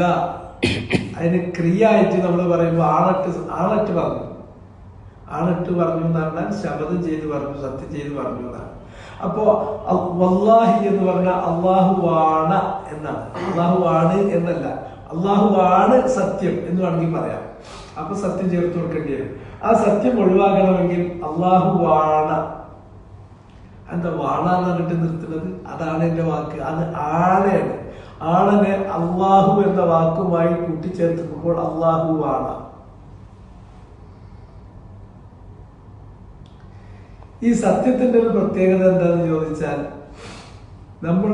അതിന് ക്രിയ ആയിട്ട് നമ്മൾ പറയുമ്പോൾ ആണട്ട് പറഞ്ഞു. ആണട്ട് പറഞ്ഞു എന്ന് പറഞ്ഞാൽ ശപഥം ചെയ്ത് പറഞ്ഞു, സത്യം ചെയ്ത് പറഞ്ഞു എന്നാണ്. അപ്പോ വല്ലാഹി എന്ന് പറഞ്ഞാൽ അള്ളാഹുവാണ് എന്നാണ്. അള്ളാഹുവാണ് എന്നല്ല, അള്ളാഹുവാണ് സത്യം എന്ന് വേണമെങ്കിൽ പറയാം. അപ്പൊ സത്യം ചേർത്ത് കൊടുക്കേണ്ടി വരും. ആ സത്യം ഒഴിവാക്കണമെങ്കിൽ അള്ളാഹുവാണ്. എന്താ വാണാന്ന് പറഞ്ഞിട്ട് നിർത്തുന്നത്? അതാണ് എന്റെ വാക്ക്, അത് ആണയാണ്. ആണനെ അള്ളാഹു എന്ന വാക്കുമായി കൂട്ടിച്ചേർത്തുമ്പോൾ അള്ളാഹുവാണ്. ഈ സത്യത്തിന്റെ ഒരു പ്രത്യേകത എന്താണെന്ന് ചോദിച്ചാൽ, നമ്മൾ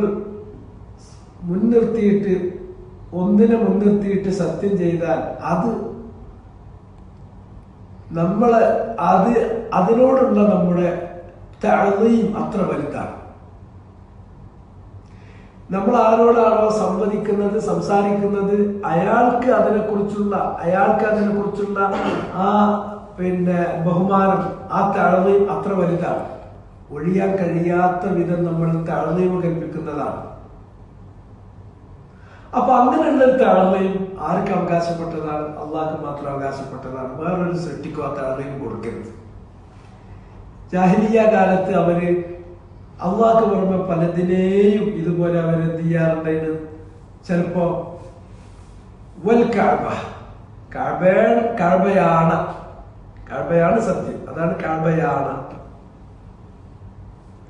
ഒന്നിനെ മുൻനിർത്തിയിട്ട് സത്യം ചെയ്താൽ അതിനോടുള്ള നമ്മുടെ തഅ്ളീം അത്ര വലുതാണ്. നമ്മൾ ആരോടാണോ സംവദിക്കുന്നത്, സംസാരിക്കുന്നത്, അയാൾക്ക് അതിനെക്കുറിച്ചുള്ള ആ ബഹുമാനം, ആ തഅ്ളീം അത്ര വലുതാണ്. ഒഴിയാൻ കഴിയാത്ത വിധം നമ്മൾ തഅ്ളീം കൽപ്പിക്കുന്നതാണ്. അപ്പൊ അങ്ങനെയുള്ള തഅ്ളീം ആർക്ക് അവകാശപ്പെട്ടതാണ്? അള്ളാഹ്ക്ക് മാത്രം അവകാശപ്പെട്ടതാണ്. വേറൊരു സൃഷ്ടിക്കും ആ തഅ്ളീം കൊടുക്കരുത്. ജാഹിലിയ്യ കാലത്ത് അവര് അള്ളാഹ്ക്ക് പുറമെ പലതിനെയും ഇതുപോലെ അവരെന്ത് ചെയ്യാറുണ്ടായിരുന്നു? ചിലപ്പോ വൽ കഅബ, കഅബയാണ് സത്യം, അതാണ് കഅബയാണ്.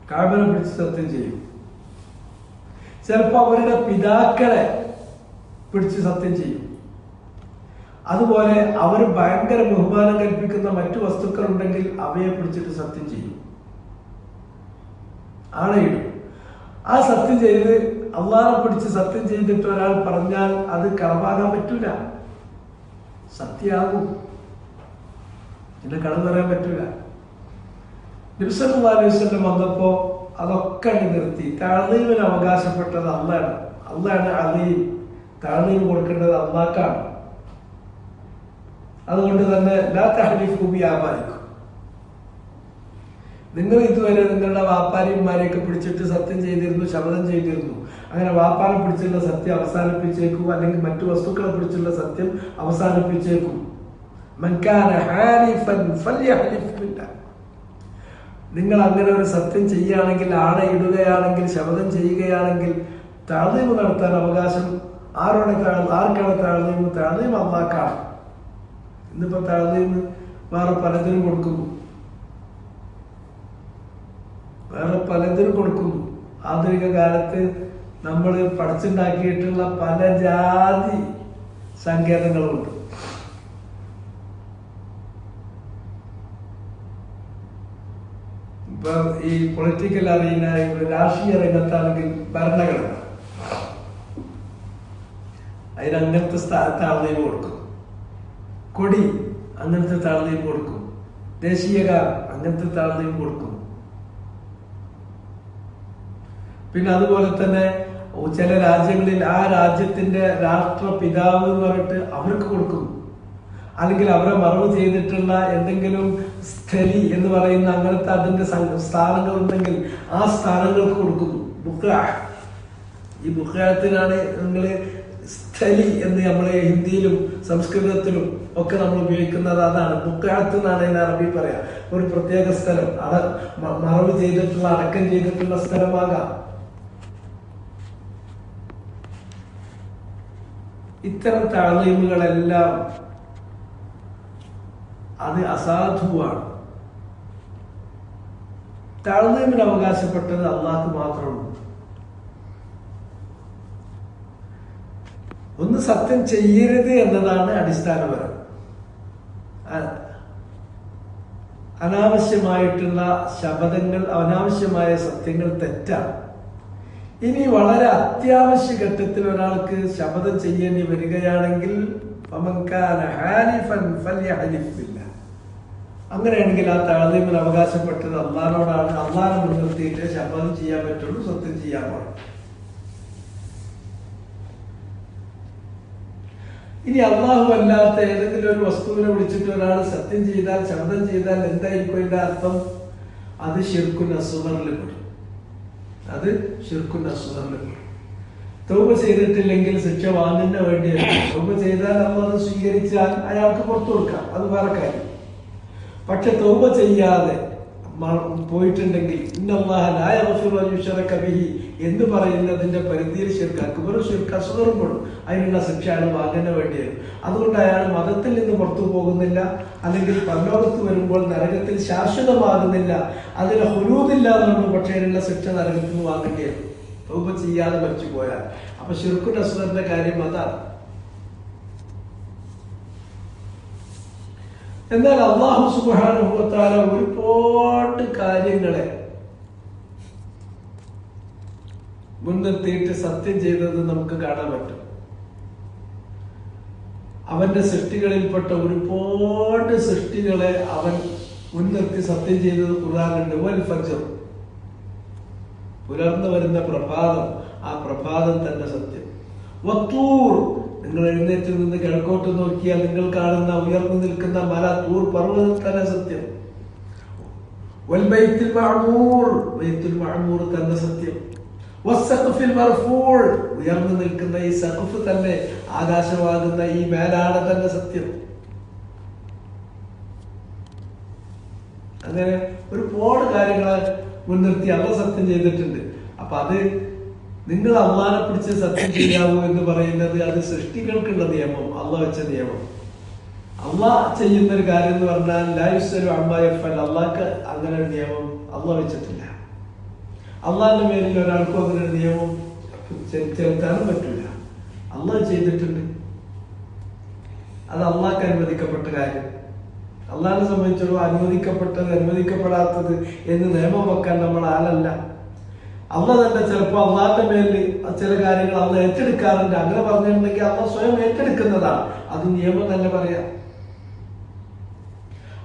കഅബനെ പിടിച്ച് സത്യം ചെയ്യും. ചിലപ്പോ അവരുടെ പിതാക്കളെ പിടിച്ച് സത്യം ചെയ്യും. അതുപോലെ അവർ ഭയങ്കര ബഹുമാനം കൽപ്പിക്കുന്ന മറ്റു വസ്തുക്കൾ ഉണ്ടെങ്കിൽ അവയെ പിടിച്ചിട്ട് സത്യം ചെയ്യും, ആണയിടും. ആ സത്യം ചെയ്ത് അള്ളാഹനെ പിടിച്ച് സത്യം ചെയ്തിട്ട് ഒരാൾ പറഞ്ഞാൽ അത് കളവാകാൻ പറ്റൂല, സത്യാകും, പിന്നെ കളവ് പറയാൻ പറ്റൂല. നബി സല്ലല്ലാഹു അലൈഹി വസല്ലം വന്നപ്പോ അതൊക്കെ നിർത്തി. തഅ്ളീമിന് അവകാശപ്പെട്ടത് അള്ളാഹ് അലീം. തഅ്ളീം കൊടുക്കേണ്ടത് അള്ളാഹ്ക്കാണ്. അതുകൊണ്ട് തന്നെ ലാ തഹ്ലിഫു ബിആബാഇക്കും, നിങ്ങൾ ഇതുവരെ നിങ്ങളുടെ വാപ്പാരിമാരെയൊക്കെ പിടിച്ചിട്ട് സത്യം ചെയ്തിരുന്നു, ശപഥം ചെയ്തിരുന്നു. അങ്ങനെ വാപ്പാനെ പിടിച്ചുള്ള സത്യം അവസാനിപ്പിച്ചേക്കും, അല്ലെങ്കിൽ മറ്റു വസ്തുക്കളെ പിടിച്ചുള്ള സത്യം അവസാനിപ്പിച്ചേക്കും. മൻ കാന ഹാലിഫൻ ഫൽയഹ്ലിഫ് ബില്ലാഹ്, നിങ്ങൾ അങ്ങനെ ഒരു സത്യം ചെയ്യുകയാണെങ്കിൽ, ആണയിടുകയാണെങ്കിൽ, ശപഥം ചെയ്യുകയാണെങ്കിൽ, തഅ്ളീം നടത്താൻ അവകാശം ആർക്കാണ്? തഅ്ളീം അള്ളാഹ്ക്കാണ്. ഇന്നിപ്പോ തഅ്ളീം വേറെ പലതിനും കൊടുക്കുന്നു. ആധുനിക കാലത്ത് നമ്മൾ പഠിച്ചുണ്ടാക്കിയിട്ടുള്ള പല ജാതി സങ്കേതങ്ങളുമുണ്ട്. ഇപ്പൊ ഈ പൊളിറ്റിക്കൽ അറീന, രാഷ്ട്രീയ രംഗത്താണെങ്കിൽ ഭരണഘടന, അതിനങ്ങനത്തെ തഅ്ളീം കൊടുക്കും. കൊടി അങ്ങനത്തെ തഅ്ളീം കൊടുക്കും. ദേശീയഗാനം അങ്ങനത്തെ തഅ്ളീം കൊടുക്കും. പിന്നെ അതുപോലെ തന്നെ ചില രാജ്യങ്ങളിൽ ആ രാജ്യത്തിന്റെ രാഷ്ട്രപിതാവ് എന്ന് പറഞ്ഞിട്ട് അവർക്ക് കൊടുക്കുന്നു. അല്ലെങ്കിൽ അവരെ മറവ് ചെയ്തിട്ടുള്ള എന്തെങ്കിലും സ്ഥലി എന്ന് പറയുന്ന അങ്ങനത്തെ അതിന്റെ സ്ഥാനങ്ങൾ ഉണ്ടെങ്കിൽ ആ സ്ഥാനങ്ങൾക്ക് കൊടുക്കുന്നു. ഈ ബുഖാത്തിനാണ് നിങ്ങൾ സ്ഥലി എന്ന് നമ്മളെ ഹിന്ദിയിലും സംസ്കൃതത്തിലും ഒക്കെ നമ്മൾ ഉപയോഗിക്കുന്നത്. അതാണ് ബുഖാത്ത് എന്നാണ് അതിന് അറബി പറയാ. ഒരു പ്രത്യേക സ്ഥലം, മറവ് ചെയ്തിട്ടുള്ള, അടക്കം ചെയ്തിട്ടുള്ള സ്ഥലമാകാം. ഇത്തരം തഅ്ളീമുകളെല്ലാം അത് അസാധുവാണ്. തഅ്ദീമിന് അവകാശപ്പെട്ടത് അള്ളാഹ്ക്ക് മാത്രമാണ്. ഒന്ന് സത്യം ചെയ്യരുത് എന്നതാണ് അടിസ്ഥാനപരം. അനാവശ്യമായിട്ടുള്ള ശപഥങ്ങൾ, അനാവശ്യമായ സത്യങ്ങൾ തെറ്റാണ്. ഇനി വളരെ അത്യാവശ്യ ഘട്ടത്തിൽ ഒരാൾക്ക് ശപഥം ചെയ്യേണ്ടി വരികയാണെങ്കിൽ അങ്ങനെയാണെങ്കിൽ ആ തഅ്ദീമിന് അവകാശപ്പെട്ടത് അള്ളാഹിനോടാണ്. അള്ളാഹിനെ മുൻനിർത്തിയിട്ട് ശപഥം ചെയ്യാൻ പറ്റുള്ളൂ, സത്യം ചെയ്യാൻ പാടില്ല. ഇനി അള്ളാഹു അല്ലാത്ത ഏതെങ്കിലും ഒരു വസ്തുവിനെ വിളിച്ചിട്ട് ഒരാൾ സത്യം ചെയ്താൽ, ശബ്ദം ചെയ്താൽ എന്തായിരിക്കും അതിന്റെ അർത്ഥം? അത് ശിർക്കുൻ അസ്ഗറിൽ പെടും. അത് ശിർക്കുൻ അസ്ഗറിൽ പെടും. തൗബ ചെയ്തിട്ടില്ലെങ്കിൽ ശിക്ഷ വാങ്ങുന്ന വേണ്ടിയാണ്. തൗബ ചെയ്താൽ അള്ളാഹ് സ്വീകരിച്ചാൽ അയാൾക്ക് പുറത്തു കൊടുക്കാം, അത് വേറെ കാര്യം. പക്ഷെ തൗബ ചെയ്യാതെ പോയിട്ടുണ്ടെങ്കിൽ ഇന്നല്ലാഹ ലാ യഗ്ഫിറു അൻ യുശ്റക ബിഹി എന്ന് പറയുന്നതിന്റെ പരിധിയിൽ ശിർക്ക് അക്ബറും ശിർക്ക് അസ്ഗറും പെടും. അതിനുള്ള ശിക്ഷ അയാൾ വാങ്ങുന്ന വേണ്ടിയാണ്. അതുകൊണ്ട് അയാൾ മതത്തിൽ നിന്ന് പുറത്തു പോകുന്നില്ല, അല്ലെങ്കിൽ പരലോകത്ത് വരുമ്പോൾ നരകത്തിൽ ശാശ്വതമാകുന്നില്ല, അതിന് ഹുലൂദില്ല എന്നുണ്ട്. പക്ഷേ അതിനുള്ള ശിക്ഷ നരകത്തിൽ നിന്ന് വാങ്ങേണ്ടിയാണ് തൗബ ചെയ്യാതെ മരിച്ചു പോയാൽ. അപ്പൊ ശിർക്കുൽ അസ്ഗറിന്റെ കാര്യം അതാണ്. എന്നാൽ അല്ലാഹു സുബ്ഹാനഹു വ തആല ഒരുപാട് കാര്യങ്ങളെ മുൻനിർത്തിയിട്ട് സത്യം ചെയ്തത് നമുക്ക് കാണാൻ പറ്റും. അവന്റെ സൃഷ്ടികളിൽപ്പെട്ട ഒരുപാട് സൃഷ്ടികളെ അവൻ മുൻനിർത്തി സത്യം ചെയ്തത് ഖുർആനിലുണ്ട്. വൽ ഫജ്ർ, പുലർന്നു വരുന്ന പ്രഭാതം, ആ പ്രഭാതം തന്നെ സത്യം. വത്തൂർ, നിങ്ങൾ എഴുന്നേറ്റ് നിന്ന് കിഴക്കോട്ട് നോക്കിയാൽ നിങ്ങൾ കാണുന്ന ഉയർന്നു നിൽക്കുന്ന മല തൂർ പർവ്വതം തന്നെ സത്യം. വൽ ബൈത്തുൽ മഅമൂർ, ബൈത്തുൽ മഅമൂർ തന്നെ സത്യം. വസ്സഖഫിൽ മർഫൂഉ, ഉയർന്നു നിൽക്കുന്ന ഈ സഖഫ് തന്നെ, ആകാശമാകുന്ന ഈ മേലാട തന്നെ സത്യം. അങ്ങനെ ഒരുപാട് കാര്യങ്ങളെ മുൻനിർത്തി അള്ളാഹ് സത്യം ചെയ്തിട്ടുണ്ട്. അപ്പൊ അത് നിങ്ങൾ അള്ളാഹിനെ പിടിച്ച് സത്യം ചെയ്യാവൂ എന്ന് പറയുന്നത് അത് സൃഷ്ടികൾക്കുള്ള നിയമം, അള്ളാഹ് വെച്ച നിയമം. അള്ളാഹ് ചെയ്യുന്ന ഒരു കാര്യം എന്ന് പറഞ്ഞാൽ ലാ യുസ്അലു അമ്മാ യഫ്അൽ, അള്ളാഹ്ക്ക് അങ്ങനെ ഒരു നിയമം അള്ളാഹ് വെച്ചിട്ടില്ല. അള്ളാഹിന്റെ മേലിൽ ഒരാൾക്കും അങ്ങനെ ഒരു നിയമം ചെലുത്താനും പറ്റില്ല. അള്ളാഹ് ചെയ്തിട്ടുണ്ട്, അത് അള്ളാഹ്ക്ക് അനുവദിക്കപ്പെട്ട കാര്യം. അള്ളാഹിനെ സംബന്ധിച്ചിടത്തോളം അനുവദിക്കപ്പെട്ടത് അനുവദിക്കപ്പെടാത്തത് എന്ന് നിയമം വെക്കാൻ നമ്മൾ ആളല്ല. അള്ളാഹ് തന്നെ ചിലപ്പോൾ അള്ളാഹിന്റെ മേലിൽ ചില കാര്യങ്ങൾ അള്ളാഹ് ഏറ്റെടുക്കാറുണ്ട്. അങ്ങനെ പറഞ്ഞിട്ടുണ്ടെങ്കിൽ അള്ളാഹ് സ്വയം ഏറ്റെടുക്കുന്നതാണ്, അത് നിയമം തന്നെ പറയാം.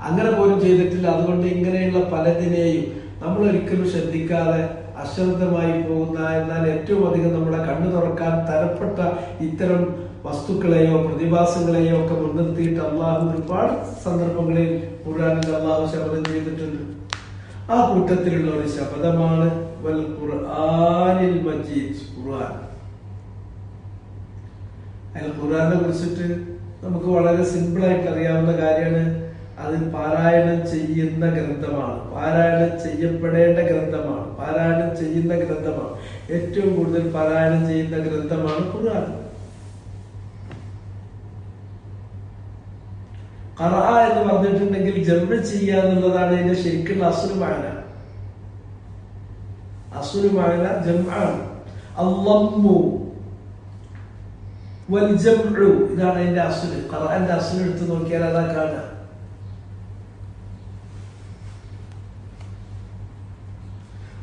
അങ്ങനെ പോലും ചെയ്തിട്ടില്ല. അതുകൊണ്ട് ഇങ്ങനെയുള്ള പലതിനെയും നമ്മൾ ഒരിക്കലും ശ്രദ്ധിക്കാതെ അശ്രദ്ധമായി പോകുന്ന, എന്നാൽ ഏറ്റവും അധികം നമ്മളെ കണ്ണു തുറക്കാൻ തരപ്പെട്ട ഇത്തരം വസ്തുക്കളെയോ പ്രതിഭാസങ്ങളെയോ ഒക്കെ മുൻനിർത്തിയിട്ട് അള്ളാഹു ഒരുപാട് സന്ദർഭങ്ങളിൽ ഖുർആനിൽ അള്ളാഹു ശപഥം ചെയ്തിട്ടുണ്ട്. ആ കൂട്ടത്തിലുള്ള ഒരു ശപഥമാണ് വൽ ഖുർആനിൽ മജീദ്, ഖുർആൻ. ഖുർആനെ കുറിച്ചിട്ട് നമുക്ക് വളരെ സിമ്പിൾ ആയിട്ട് അറിയാവുന്ന കാര്യമാണ്. അത് പാരായണം ചെയ്യുന്ന ഗ്രന്ഥമാണ്, പാരായണം ചെയ്യപ്പെടേണ്ട ഗ്രന്ഥമാണ്, പാരായണം ചെയ്യുന്ന ഗ്രന്ഥമാണ്. ഏറ്റവും കൂടുതൽ പാരായണം ചെയ്യുന്ന ഗ്രന്ഥമാണ് ഖുർആൻ. ഖറഅ എന്ന് പറഞ്ഞിട്ടുണ്ടെങ്കിൽ ജംഅ് ചെയ്യുക എന്നുള്ളതാണ് ഇതിന്റെ ശരിക്കുള്ള അസ്ലു മഅന. അസ്ലു മഅന ജംഅാണ്. അല്ലമ്മു വൽ ജംഉ, ഇതാണ് അതിന്റെ അസ്ലു. ഖറഅന്റെ അസ്ലു എടുത്ത് നോക്കിയാൽ അതാ കാണാം.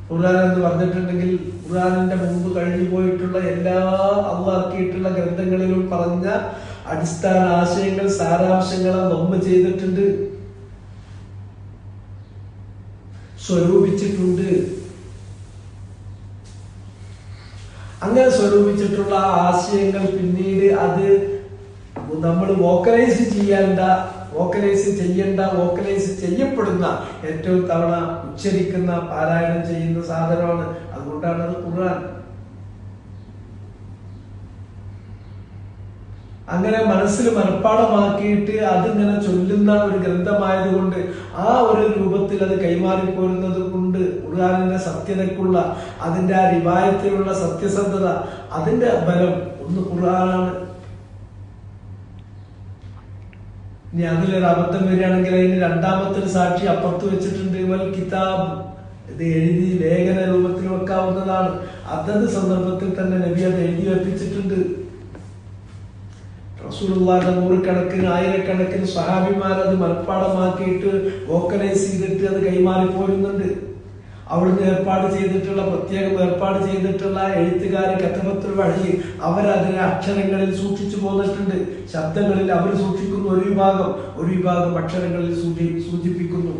ഖുർആൻ എന്ന് പറഞ്ഞിട്ടുണ്ടെങ്കിൽ ഖുർആനിന്റെ മുമ്പ് കഴിഞ്ഞു പോയിട്ടുള്ള എല്ലാ അള്ളാഹ് ഇറക്കിയിട്ടുള്ള ഗ്രന്ഥങ്ങളിലും പറഞ്ഞ അടിസ്ഥാന ആശയങ്ങൾ, സാരാംശങ്ങളെ നമ്മ ചെയ്തിട്ടുണ്ട്, സ്വരൂപിച്ചിട്ടുണ്ട്. അങ്ങനെ സ്വരൂപിച്ചിട്ടുള്ള ആശയങ്ങൾ പിന്നീട് അത് നമ്മൾ വോക്കലൈസ് ചെയ്യേണ്ട, വോക്കലൈസ് ചെയ്യേണ്ട, വോക്കലൈസ് ചെയ്യപ്പെടുന്ന, ഏറ്റവും തവണ ഉച്ചരിക്കുന്ന, പാരായണം ചെയ്യുന്ന സാധനമാണ്. അതുകൊണ്ടാണ് അത് ഖുർആൻ. അങ്ങനെ മനസ്സിൽ മനഃപ്പാടമാക്കിയിട്ട് അതിങ്ങനെ ചൊല്ലുന്ന ഒരു ഗ്രന്ഥമായതുകൊണ്ട് ആ ഒരു രൂപത്തിൽ അത് കൈമാറിപ്പോരുന്നത് കൊണ്ട് ഖുർആനിന്റെ സത്യതയ്ക്കുള്ള, അതിന്റെ ആ റിവായത്തിലുള്ള സത്യസന്ധത, അതിന്റെ ബലം ഒന്ന് ഖുർആനാണ്. ഇനി അതിലൊരു അബദ്ധം വരികയാണെങ്കിൽ അതിന് രണ്ടാമത്തെ ഒരു സാക്ഷി അപ്പുറത്ത് വെച്ചിട്ടുണ്ട്. വൽ കിതാബ്, ഇത് എഴുതി ലേഖന രൂപത്തിൽ വെക്കാവുന്നതാണ്. അതത് സന്ദർഭത്തിൽ തന്നെ നബി അത് എഴുതി വെപ്പിച്ചിട്ടുണ്ട്. റസൂലുള്ളാഹിന്റെ നൂറുകണക്കിന് ആയിരക്കണക്കിന് സ്വഹാബിമാർ അത് മനഃപ്പാടമാക്കിയിട്ട് വോക്കലൈസ് ചെയ്തിട്ട് അത് കൈമാറി പോരുന്നുണ്ട്. അവിടുന്ന് പ്രത്യേകം ഏർപ്പാട് ചെയ്തിട്ടുള്ള എഴുത്തുകാര് കത്തബത്തുൽ വഹി അവരതിനെ അക്ഷരങ്ങളിൽ സൂക്ഷിച്ചു പോന്നിട്ടുണ്ട്. ശബ്ദങ്ങളിൽ അവർ സൂക്ഷിക്കുന്നു ഒരു വിഭാഗം അക്ഷരങ്ങളിൽ സൂചിപ്പിക്കുന്നു.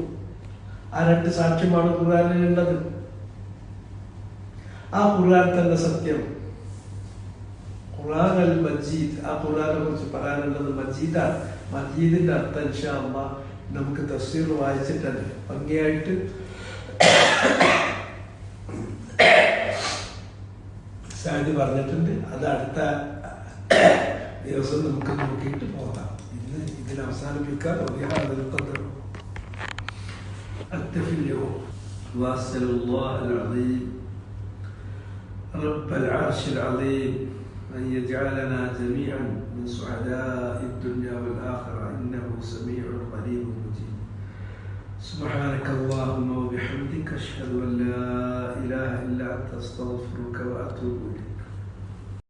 ആ രണ്ട് സാക്ഷ്യമാണ് ഖുർആനിലുള്ളത്. ആ ഖുർആൻ തന്നെ സത്യം. ഖുർആൻ അൽ മജീദ്, ആ ഖുർആനെ കുറിച്ച് പറയാനുള്ളത് മജീദാണ്. മജീദിന്റെ അർത്ഥം ഇൻഷാ അല്ലാഹ് നമുക്ക് തഫ്സീർ വായിച്ചിട്ടുണ്ട് ഭംഗിയായിട്ട് സാദി പറഞ്ഞിട്ടുണ്ട്. അത് അടുത്ത ദിവസം നമുക്ക് നോക്കിയിട്ട് പോകാം. ഇന്ന് ഇതിൽ അവസാനിപ്പിക്കാൻ رب العرش العظيم أن يجعلنا جميعا من سعداء الدنيا والآخرة إنه سميع قريب مجيب. سبحانك اللهم وبحمدك أشهد أن لا إله إلا أنت أستغفرك وأتوب إليك.